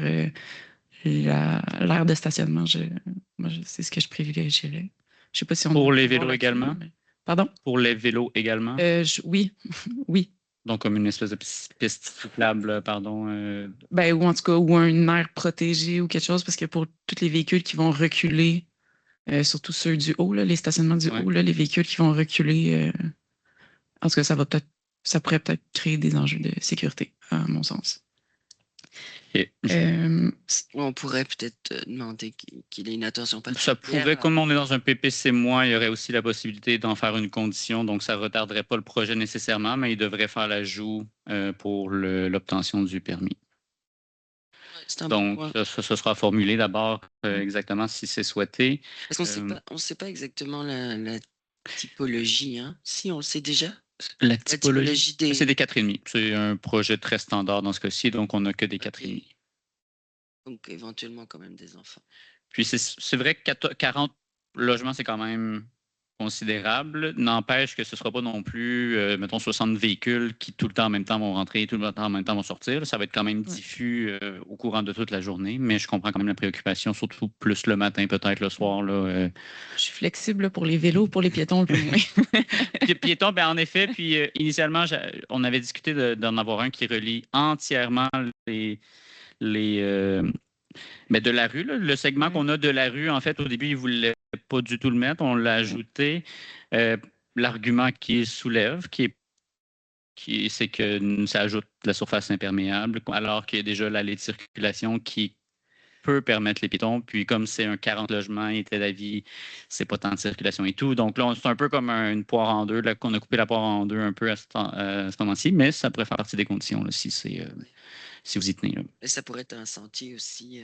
l'aire de stationnement, c'est ce que je privilégierais. Je sais pas si on Pour a les pu voir vélos là-dessus, également? mais- Pardon? Pour les vélos également? Oui, oui. Donc, comme une espèce de piste cyclable, pardon. Ben, ou en tout cas, ou une aire protégée ou quelque chose, parce que pour tous les véhicules qui vont reculer, surtout ceux du haut, là, les stationnements du haut, là, les véhicules qui vont reculer, en tout cas, ça pourrait peut-être créer des enjeux de sécurité, à mon sens. On pourrait peut-être demander qu'il ait une attention Ça particulière. pourrait, comme on est dans un PPC-, il y aurait aussi la possibilité d'en faire une condition, donc ça ne retarderait pas le projet nécessairement, mais il devrait faire l'ajout pour l'obtention du permis. Donc, ça sera formulé d'abord exactement si c'est souhaité. Parce qu'on ne sait pas exactement la typologie, hein? Si, on le sait déjà. La typologie c'est des 4,5. C'est un projet très standard dans ce cas-ci, donc on n'a que des 4,5. Donc, éventuellement, quand même des enfants. Puis, c'est vrai que 40 logements, c'est quand même considérable. N'empêche que ce ne sera pas non plus, mettons, 60 véhicules qui tout le temps en même temps vont rentrer et tout le temps en même temps vont sortir. Ça va être quand même diffus au courant de toute la journée, mais je comprends quand même la préoccupation, surtout plus le matin, peut-être le soir. Là, Je suis flexible pour les vélos, pour les piétons. Les piétons, ben, en effet, puis initialement, on avait discuté d'en avoir un qui relie entièrement mais de la rue, là, le segment qu'on a de la rue, en fait, au début, ils ne voulaient pas du tout le mettre. On l'a ajouté. L'argument qu'il soulève, c'est que ça ajoute de la surface imperméable, alors qu'il y a déjà l'allée de circulation qui peut permettre les piétons. Puis comme c'est un 40 logements, il était d'avis, c'est pas tant de circulation et tout. Donc là, c'est un peu comme une poire en deux, là, qu'on a coupé la poire en deux un peu à ce moment-ci, mais ça pourrait faire partie des conditions là, si vous y tenez. Là. Et ça pourrait être un sentier aussi.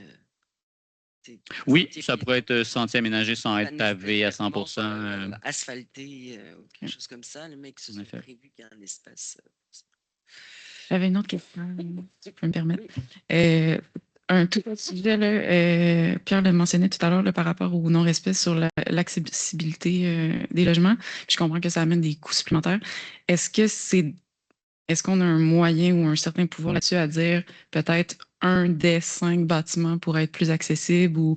Oui, ça pourrait être sentier aménagé sans être pavé à 100%. Asphalté ou quelque chose comme ça, mais que ce soit prévu qu'il y ait un espace. J'avais une autre question, si tu peux me permettre. Un tout autre sujet, là, Pierre l'a mentionné tout à l'heure par rapport au non-respect sur l'accessibilité des logements. Puis je comprends que ça amène des coûts supplémentaires. Est-ce qu'on a un moyen ou un certain pouvoir là-dessus à dire peut-être un des 5 bâtiments pourrait être plus accessible ou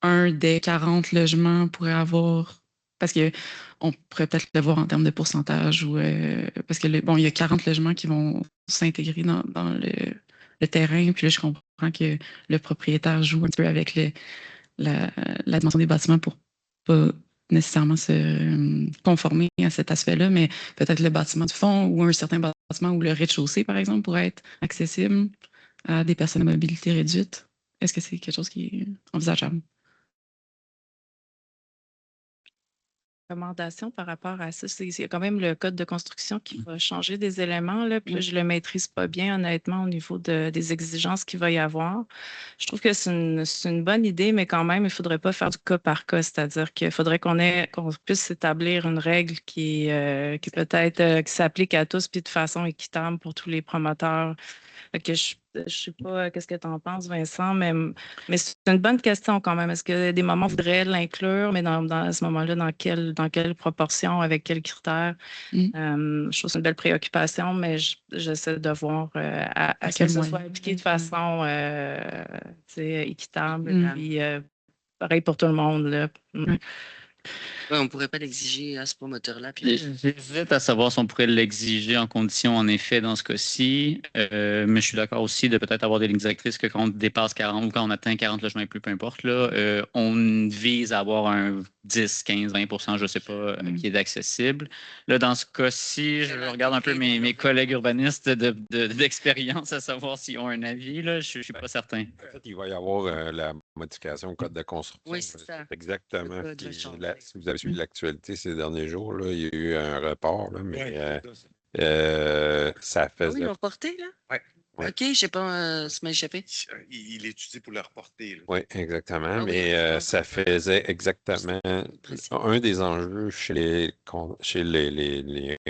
un des 40 logements pourrait avoir... Parce qu'on pourrait peut-être le voir en termes de pourcentage ou parce que il y a 40 logements qui vont s'intégrer dans le terrain. Puis là, je comprends que le propriétaire joue un petit peu avec la dimension des bâtiments pour pas nécessairement se conformer à cet aspect-là, mais peut-être le bâtiment du fond ou un certain bâtiment ou le rez-de-chaussée, par exemple, pourrait être accessible à des personnes à mobilité réduite. Est-ce que c'est quelque chose qui est envisageable? Recommandation par rapport à ça, c'est quand même le code de construction qui va changer des éléments, là, puis là, je ne le maîtrise pas bien, honnêtement, au niveau des exigences qu'il va y avoir. Je trouve que c'est une bonne idée, mais quand même, il ne faudrait pas faire du cas par cas, c'est-à-dire qu'il faudrait qu'on puisse établir une règle qui peut-être qui s'applique à tous, puis de façon équitable pour tous les promoteurs. Que je ne sais pas qu'est-ce que tu en penses, Vincent, mais c'est une bonne question quand même. Est-ce que des moments voudraient l'inclure, mais à ce moment-là, dans quelle proportion, avec quels critères? Je trouve que c'est une belle préoccupation, mais j'essaie de voir à ce que ce soit appliqué de façon équitable, puis pareil pour tout le monde. Là. Ouais, on ne pourrait pas l'exiger à ce promoteur-là. Puis... J'hésite à savoir si on pourrait l'exiger en condition, en effet, dans ce cas-ci. Mais je suis d'accord aussi de peut-être avoir des lignes directrices que quand on dépasse 40 ou quand on atteint 40 logements et plus, peu importe, là, on vise à avoir un 10, 15, 20 je ne sais pas, qui est accessible. Là, dans ce cas-ci, je regarde un peu mes collègues urbanistes d'expérience à savoir s'ils ont un avis. Là, je ne suis pas certain. En fait, il va y avoir la modification au code de construction. Oui, c'est ça. Exactement. Le code va Puis changer. si vous avez suivi l'actualité ces derniers jours, là, il y a eu un report, là, mais ça Ah oui, ils faisait. l'ont reporté, là? Ouais. Ouais. OK, je ne sais pas, ça m'a échappé. Il étudie pour le reporter. Là. Oui, exactement. Ah oui, Mais ça faisait exactement un des enjeux chez les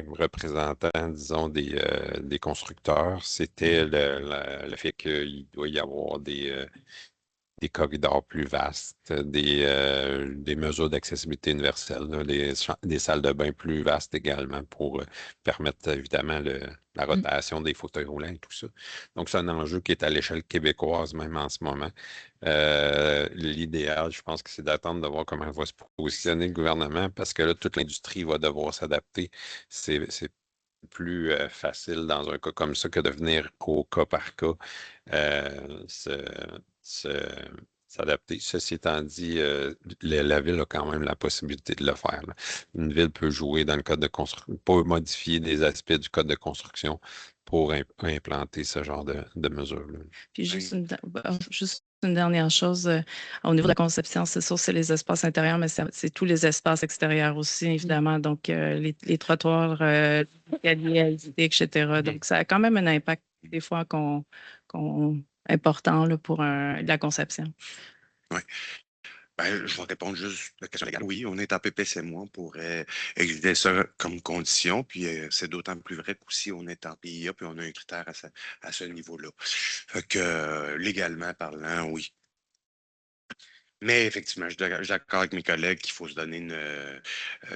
représentants, disons, des constructeurs, c'était le fait qu'il doit y avoir des corridors plus vastes, des mesures d'accessibilité universelle, là, des salles de bain plus vastes également pour permettre évidemment la rotation des fauteuils roulants et tout ça. Donc, c'est un enjeu qui est à l'échelle québécoise même en ce moment. L'idéal, je pense que c'est d'attendre de voir comment va se positionner le gouvernement parce que là, toute l'industrie va devoir s'adapter. C'est plus facile dans un cas comme ça que de venir au cas par cas s'adapter. Ceci étant dit, la ville a quand même la possibilité de le faire. Là. Une ville peut jouer dans le code de construction, peut modifier des aspects du code de construction pour implanter ce genre de mesures-là. Puis juste une dernière chose, au niveau de la conception, c'est sûr, c'est les espaces intérieurs, mais c'est tous les espaces extérieurs aussi, évidemment. Donc, les trottoirs, les escaliers, etc. Donc, ça a quand même un impact, des fois, important là, pour la conception. Oui. Ben, je vais répondre juste à la question légale. Oui, on est en PPCMO, on pourrait exiger ça comme condition, puis c'est d'autant plus vrai qu'aussi on est en PIA, puis on a un critère à ce niveau-là. Fait que légalement parlant, oui. Mais effectivement, je suis d'accord avec mes collègues qu'il faut se donner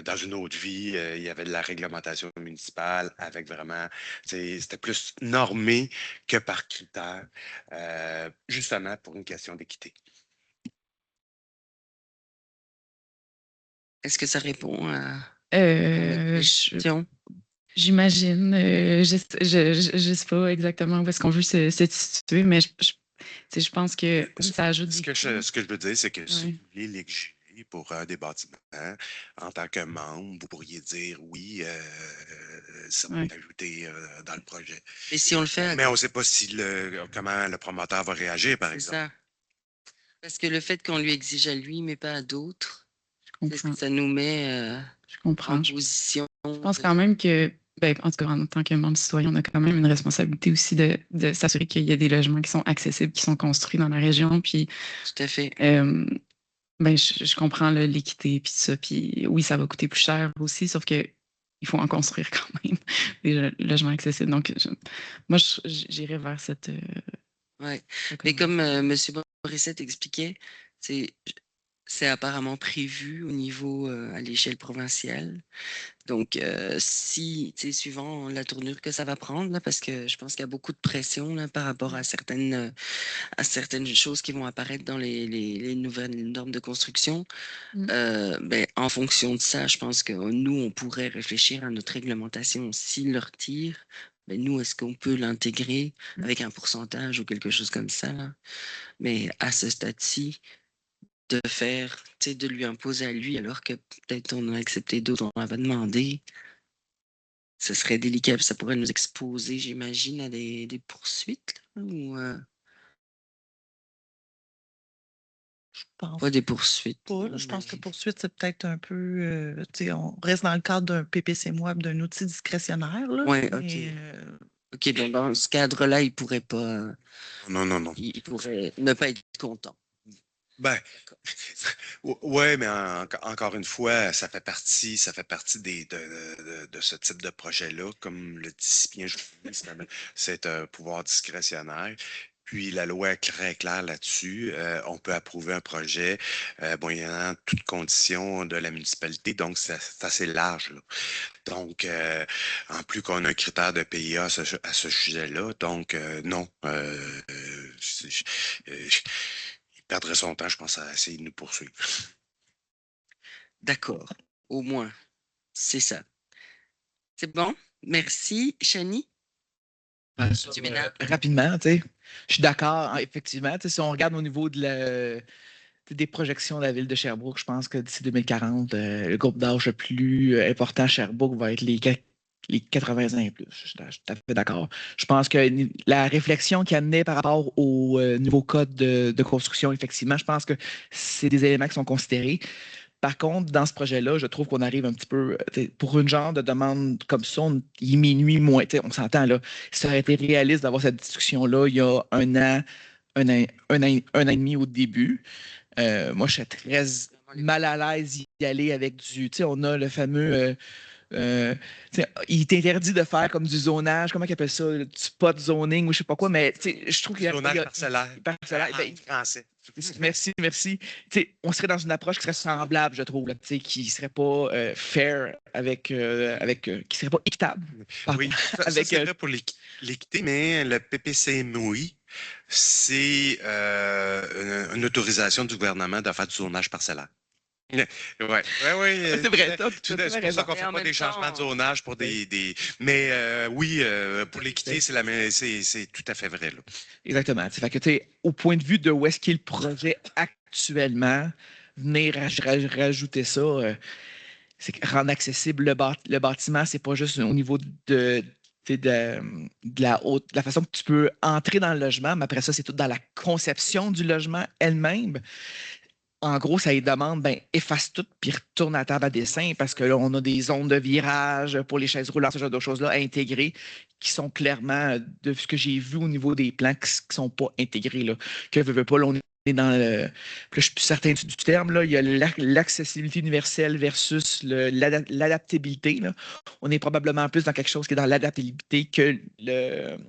dans une autre vie, il y avait de la réglementation municipale avec vraiment, c'était plus normé que par critère, justement pour une question d'équité. Est-ce que ça répond à Euh, votre je- question? J'imagine, je sais pas exactement où est-ce qu'on veut se situer, mais je pense que ça ajoute Ce des que ce que je veux dire, c'est que si Ouais. vous voulez l'exiger pour un des bâtiments, en tant que membre, vous pourriez dire oui, ça va Ouais. être ajouté dans le projet. Et si on le fait... Mais on ne sait pas comment le promoteur va réagir, par C'est exemple. ça. Parce que le fait qu'on lui exige à lui, mais pas à d'autres, Je c'est ce que comprends. ça nous met Je comprends. en Je position. pense quand même que, ben, en tout cas, en tant que membre citoyen, on a quand même une responsabilité aussi de s'assurer qu'il y a des logements qui sont accessibles, qui sont construits dans la région. Puis, Tout à fait. ben, je comprends là, l'équité, puis ça. Puis oui, ça va coûter plus cher aussi, sauf que il faut en construire quand même des logements accessibles. Donc, moi, j'irais vers cette. Ouais. Mais comme M. Morissette expliquait, c'est apparemment prévu au niveau à l'échelle provinciale. Donc, si, tu sais, suivant la tournure que ça va prendre, là, parce que je pense qu'il y a beaucoup de pression là, par rapport à certaines choses qui vont apparaître dans les nouvelles normes de construction, ben, en fonction de ça, je pense que nous, on pourrait réfléchir à notre réglementation. S'ils le retirent, ben, nous, est-ce qu'on peut l'intégrer avec un pourcentage ou quelque chose comme ça, là? Mais à ce stade-ci, de faire, tu sais, de lui imposer à lui, alors que peut-être on a accepté d'autres, on avait demandé, ce serait délicat, ça pourrait nous exposer, j'imagine, à des poursuites, là, ou Je pense pas des poursuites. pas. Là. Je pense que poursuite, c'est peut-être un peu. Tu sais, on reste dans le cadre d'un PPC Web, d'un outil discrétionnaire. Là, Oui, OK. mais, OK, donc dans ce cadre-là, il pourrait pas. Non. Il pourrait ne pas être content. Ben, ouais, mais encore une fois, ça fait partie de ce type de projet-là, comme le dit si bien c'est un pouvoir discrétionnaire. Puis la loi est très claire là-dessus. On peut approuver un projet moyennant toutes conditions de la municipalité, donc c'est assez large. Là. Donc, en plus qu'on a un critère de PIA à ce sujet-là, donc non. Il perdrait son temps, je pense, à essayer de nous poursuivre. d'accord. Au moins, c'est ça. C'est bon? Merci. Chani? Du ménage. Rapidement, tu sais, je suis d'accord, effectivement. Tu sais, si on regarde au niveau des projections de la ville de Sherbrooke, je pense que d'ici 2040, le groupe d'âge le plus important à Sherbrooke va être les 80 ans et plus. Je suis tout à fait d'accord. Je pense que la réflexion qui amenait par rapport au nouveau code de construction, effectivement, je pense que c'est des éléments qui sont considérés. Par contre, dans ce projet-là, je trouve qu'on arrive un petit peu, pour une genre de demande comme ça, il est minuit moins, on s'entend là. Ça aurait été réaliste d'avoir cette discussion-là il y a un an, un an et demi au début. Moi, je serais très mal à l'aise d'y aller avec on a le fameux, il est interdit de faire comme du zonage, comment ils appellent ça, du spot zoning ou je sais pas quoi, mais je trouve qu'il y a... Zonage parcellaire. En français. Merci, merci. On serait dans une approche qui serait semblable, je trouve, qui serait pas fair qui serait pas équitable. Oui, ça c'est vrai pour l'équité, mais le PPCMOI, c'est une autorisation du gouvernement de faire du zonage parcellaire. Oui, c'est vrai. C'est pour ça qu'on ne fait pas des changements de zonage pour des. Mais oui, pour l'équité, c'est tout à fait vrai. Là. Exactement. Fait que, au point de vue de où est-ce qu'est le projet actuellement, venir rajouter ça, c'est rendre accessible le bâtiment, c'est pas juste au niveau de la façon que tu peux entrer dans le logement, mais après ça, c'est tout dans la conception du logement elle-même. En gros, ça lui demande, efface tout puis retourne à la table à dessin parce que là, on a des zones de virage pour les chaises roulantes, ce genre de choses-là intégrées qui sont clairement, de ce que j'ai vu au niveau des plans, qui ne sont pas intégrés. Là. Que veut pas, là, on est dans le. Là, je suis plus certain du terme, là, il y a l'accessibilité universelle versus l'adaptabilité. On est probablement plus dans quelque chose qui est dans l'adaptabilité que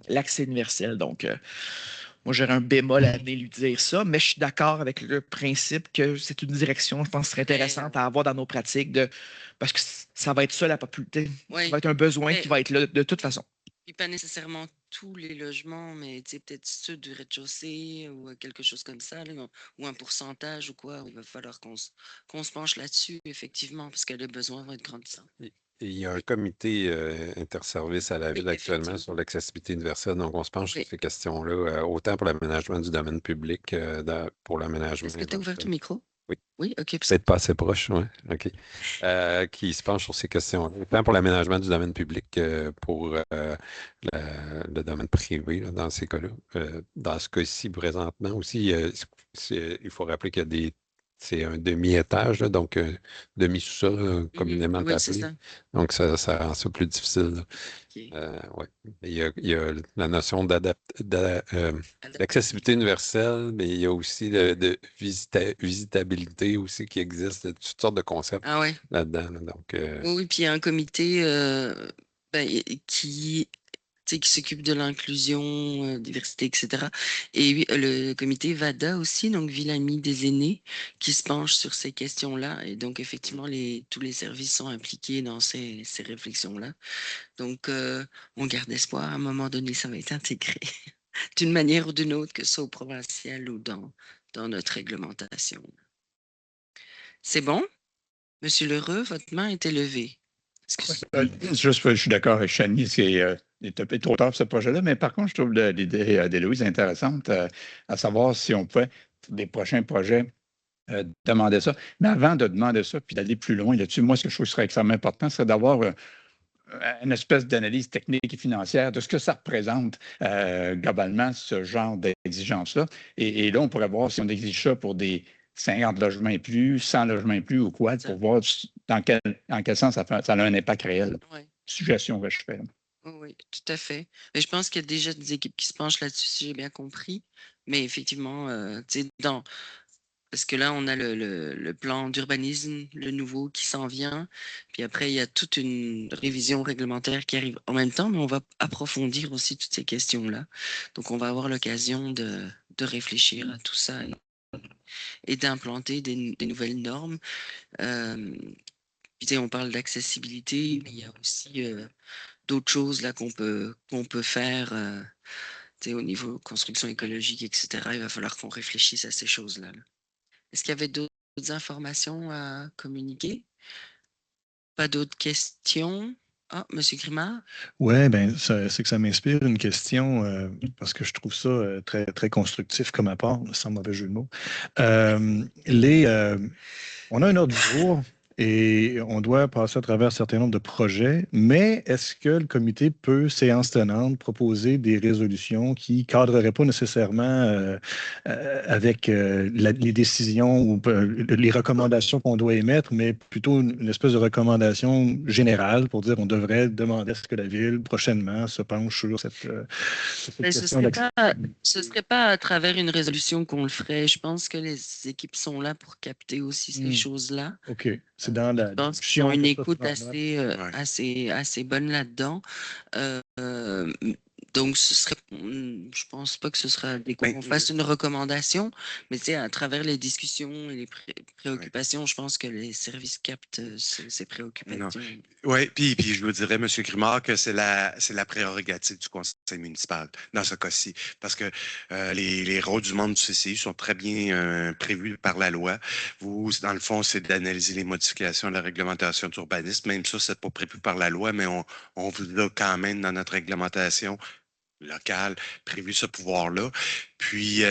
l'accès universel. Donc, moi, j'aurais un bémol à venir lui dire ça, mais je suis d'accord avec le principe que c'est une direction, je pense, qui serait intéressante à avoir dans nos pratiques, parce que ça va être ça la popularité. Ça va être un besoin qui va être là de toute façon. Puis pas nécessairement tous les logements, mais peut-être ceux du rez-de-chaussée ou quelque chose comme ça, là, ou un pourcentage ou quoi. Il va falloir qu'on se penche là-dessus, effectivement, parce que les besoins vont être grandissants. Il y a un comité interservice à la ville actuellement sur l'accessibilité universelle, donc on se penche sur ces questions-là, autant pour l'aménagement du domaine public, pour l'aménagement. Est-ce que tu as ouvert ton micro? Oui. Oui, OK. Peut-être pas assez proche, oui. OK. Qui se penche sur ces questions-là, autant pour l'aménagement du domaine public que pour le domaine privé, là, dans ces cas-là. Dans ce cas-ci, présentement aussi, il faut rappeler qu'il y a c'est un demi-étage, là, donc demi-sous-sol, communément appelé. Donc, ça rend ça plus difficile. Ouais. Il y a la notion d'accessibilité universelle, mais il y a aussi de visitabilité aussi qui existe, toutes sortes de concepts là-dedans. Là, donc, oui, puis il y a un comité qui s'occupe de l'inclusion, diversité, etc. Et le comité VADA aussi, donc Ville Amie des aînés, qui se penche sur ces questions-là. Et donc, effectivement, tous les services sont impliqués dans ces réflexions-là. Donc, on garde espoir. À un moment donné, ça va être intégré d'une manière ou d'une autre, que ce soit au provincial ou dans notre réglementation. C'est bon? Monsieur Lheureux, votre main était levée. Je suis d'accord avec Chani, c'est un peu trop tard pour ce projet-là, mais par contre, je trouve l'idée d'Héloïse intéressante, à savoir si on peut, pour des prochains projets, demander ça. Mais avant de demander ça, puis d'aller plus loin là-dessus, moi, ce que je trouve serait extrêmement important, c'est d'avoir une espèce d'analyse technique et financière de ce que ça représente globalement, ce genre d'exigence-là. Et là, on pourrait voir si on exige ça pour des 50 logements et plus, 100 logements et plus ou quoi, pour voir dans quel sens ça a un impact réel. Suggestion que je fais. Oui, tout à fait. Mais je pense qu'il y a déjà des équipes qui se penchent là-dessus, si j'ai bien compris. Mais effectivement, parce que là, on a le plan d'urbanisme, le nouveau qui s'en vient. Puis après, il y a toute une révision réglementaire qui arrive en même temps, mais on va approfondir aussi toutes ces questions-là. Donc, on va avoir l'occasion de réfléchir à tout ça et d'implanter des nouvelles normes. Puis, on parle d'accessibilité, mais il y a aussi d'autres choses là qu'on peut faire au niveau construction écologique, etc. Il va falloir qu'on réfléchisse à ces choses-là. Est-ce qu'il y avait d'autres informations à communiquer? Pas d'autres questions? Ah, M. Grimard? Oui, ben, c'est que ça m'inspire une question parce que je trouve ça très, très constructif comme apport, sans mauvais jeu de mots. On a un ordre du jour et on doit passer à travers un certain nombre de projets, mais est-ce que le comité peut, séance tenante, proposer des résolutions qui ne cadreraient pas nécessairement avec les décisions ou les recommandations qu'on doit émettre, mais plutôt une espèce de recommandation générale pour dire on devrait demander à ce que la Ville prochainement se penche sur cette Mais question ce serait pas à travers une résolution qu'on le ferait. Je pense que les équipes sont là pour capter aussi ces choses-là. OK. C'est dans la Je pense qu'ils ont une écoute assez bonne là-dedans. Donc, je pense pas que ce sera qu'on fasse une recommandation, mais à travers les discussions et les préoccupations, je pense que les services captent ces préoccupations. Oui, puis je vous dirais, M. Grimard, que c'est la prérogative du conseil municipal dans ce cas-ci, parce que les rôles du membre du CCI sont très bien prévus par la loi. Vous, dans le fond, c'est d'analyser les modifications de la réglementation d'urbanisme. Même ça, c'est pas prévu par la loi, mais on vous a quand même dans notre réglementation locale prévu ce pouvoir-là. Puis,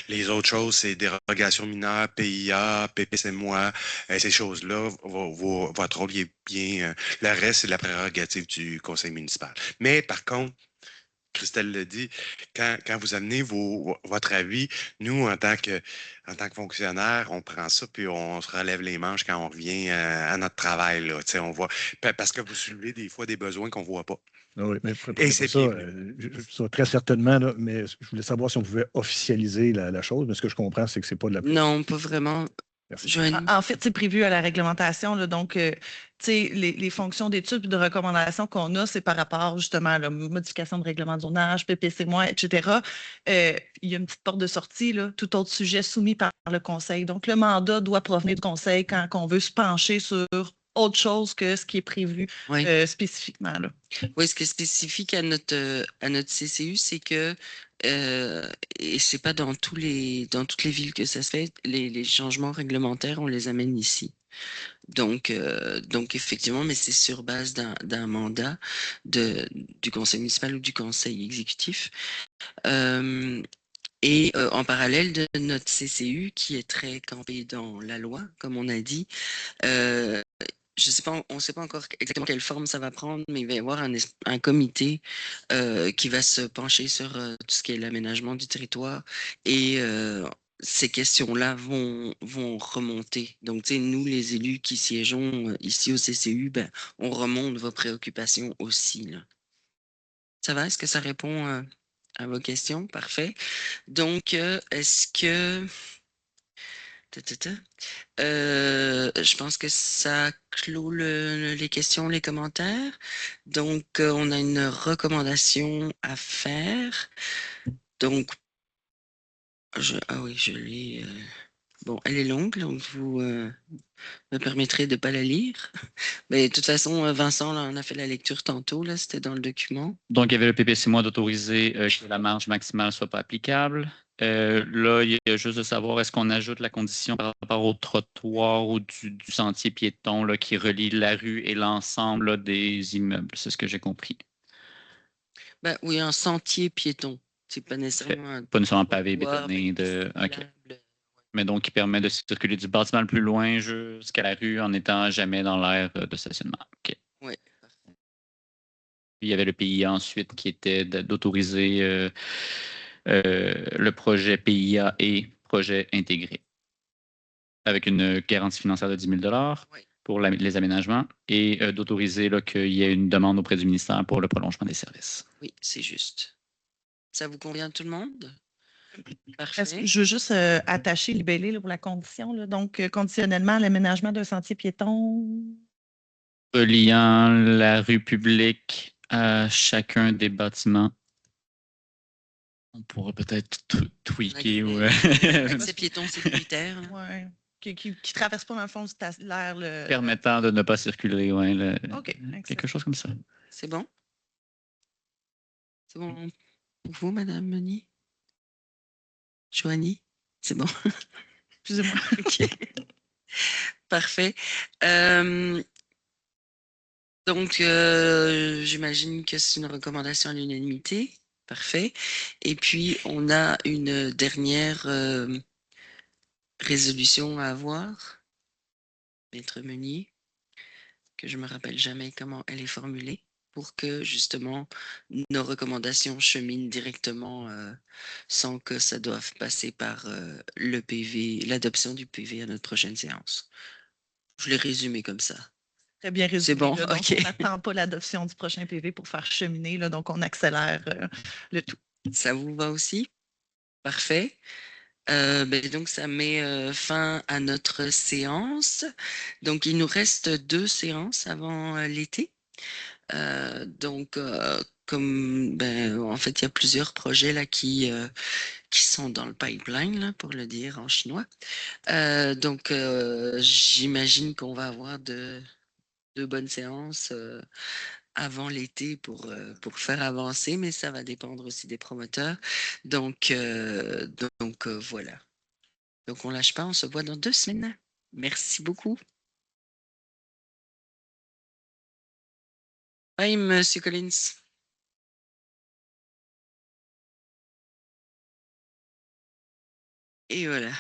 les autres choses, c'est dérogation mineure, PIA, PPC-moi, ces choses-là, votre rôle est bien... le reste, c'est la prérogative du conseil municipal. Mais par contre, Christelle le dit, quand vous amenez votre avis, nous, en tant que fonctionnaire, on prend ça puis on se relève les manches quand on revient à notre travail. Là, on voit, parce que vous soulevez des fois des besoins qu'on ne voit pas. Ah oui, mais et c'est ça, ça, très certainement, là, mais je voulais savoir si on pouvait officialiser la chose, mais ce que je comprends, c'est que c'est pas de la... Non, pas vraiment. En fait, c'est prévu à la réglementation, là, donc les fonctions d'études et de recommandations qu'on a, c'est par rapport justement à la modification de règlement de zonage, PPC-moi, etc. Il y a une petite porte de sortie, là, tout autre sujet soumis par le conseil. Donc, le mandat doit provenir du conseil quand on veut se pencher sur autre chose que ce qui est prévu spécifiquement. Là. Oui, ce qui est spécifique à notre CCU, c'est que, et c'est pas dans toutes les villes que ça se fait, les changements réglementaires, on les amène ici. Donc effectivement, mais c'est sur base d'un mandat du conseil municipal ou du conseil exécutif. Et en parallèle de notre CCU, qui est très campé dans la loi, comme on a dit, je sais pas, on ne sait pas encore exactement quelle forme ça va prendre, mais il va y avoir un comité qui va se pencher sur tout ce qui est l'aménagement du territoire et ces questions-là vont remonter. Donc, nous, les élus qui siégeons ici au CCU, on remonte vos préoccupations aussi. Là. Ça va? Est-ce que ça répond à vos questions? Parfait. Donc, est-ce que... je pense que ça clôt les questions, les commentaires. Donc, on a une recommandation à faire. Donc, ah oui, je l'ai. Bon, elle est longue, donc vous me permettrez de ne pas la lire. Mais de toute façon, Vincent, là, on a fait la lecture tantôt, là, c'était dans le document. Donc, il y avait le PPC-moi d'autoriser que la marge maximale ne soit pas applicable. Là, il y a juste de savoir, est-ce qu'on ajoute la condition par rapport au trottoir ou du sentier piéton là, qui relie la rue et l'ensemble des immeubles? C'est ce que j'ai compris. Oui, un sentier piéton. C'est pas nécessairement pas nécessairement pavé, bétonné. OK. Mais donc, qui permet de circuler du bâtiment le plus loin jusqu'à la rue en n'étant jamais dans l'aire de stationnement. OK. Oui. Puis, il y avait le PIA ensuite qui était d'autoriser le projet PIA et projet intégré avec une garantie financière de 10 000 pour les aménagements et d'autoriser qu'il y ait une demande auprès du ministère pour le prolongement des services. Oui, c'est juste. Ça vous convient à tout le monde? Parfait. Je veux juste attacher, libeller là, pour la condition. Là. Donc, conditionnellement, l'aménagement d'un sentier piéton. Reliant la rue publique à chacun des bâtiments. On pourrait peut-être tweaker. Ces piétons sécuritaires. Oui. Qui ne traversent pas dans le fond de l'air. Permettant de ne pas circuler. OK. Quelque chose comme ça. C'est bon? C'est bon pour vous, Madame Meunier? Joanie? C'est bon? excusez-moi. OK. Parfait. Donc, j'imagine que c'est une recommandation à l'unanimité. Parfait. Et puis, on a une dernière résolution à avoir, Maître Meunier, que je me rappelle jamais comment elle est formulée, pour que justement nos recommandations cheminent directement sans que ça doive passer par le PV, l'adoption du PV à notre prochaine séance. Je l'ai résumé comme ça. Très bien C'est résumé. bon, Là. Donc, OK. on n'attend pas l'adoption du prochain PV pour faire cheminer. Là, donc, on accélère le tout. Ça vous va aussi? Parfait. Donc, ça met fin à notre séance. Donc, il nous reste 2 séances avant l'été. En fait, il y a plusieurs projets là qui sont dans le pipeline, là, pour le dire en chinois. J'imagine qu'on va avoir de bonnes séances avant l'été pour faire avancer, mais ça va dépendre aussi des promoteurs. Voilà. Donc, on lâche pas, on se voit dans 2 semaines. Merci beaucoup. Bye, Monsieur Collins. Et voilà.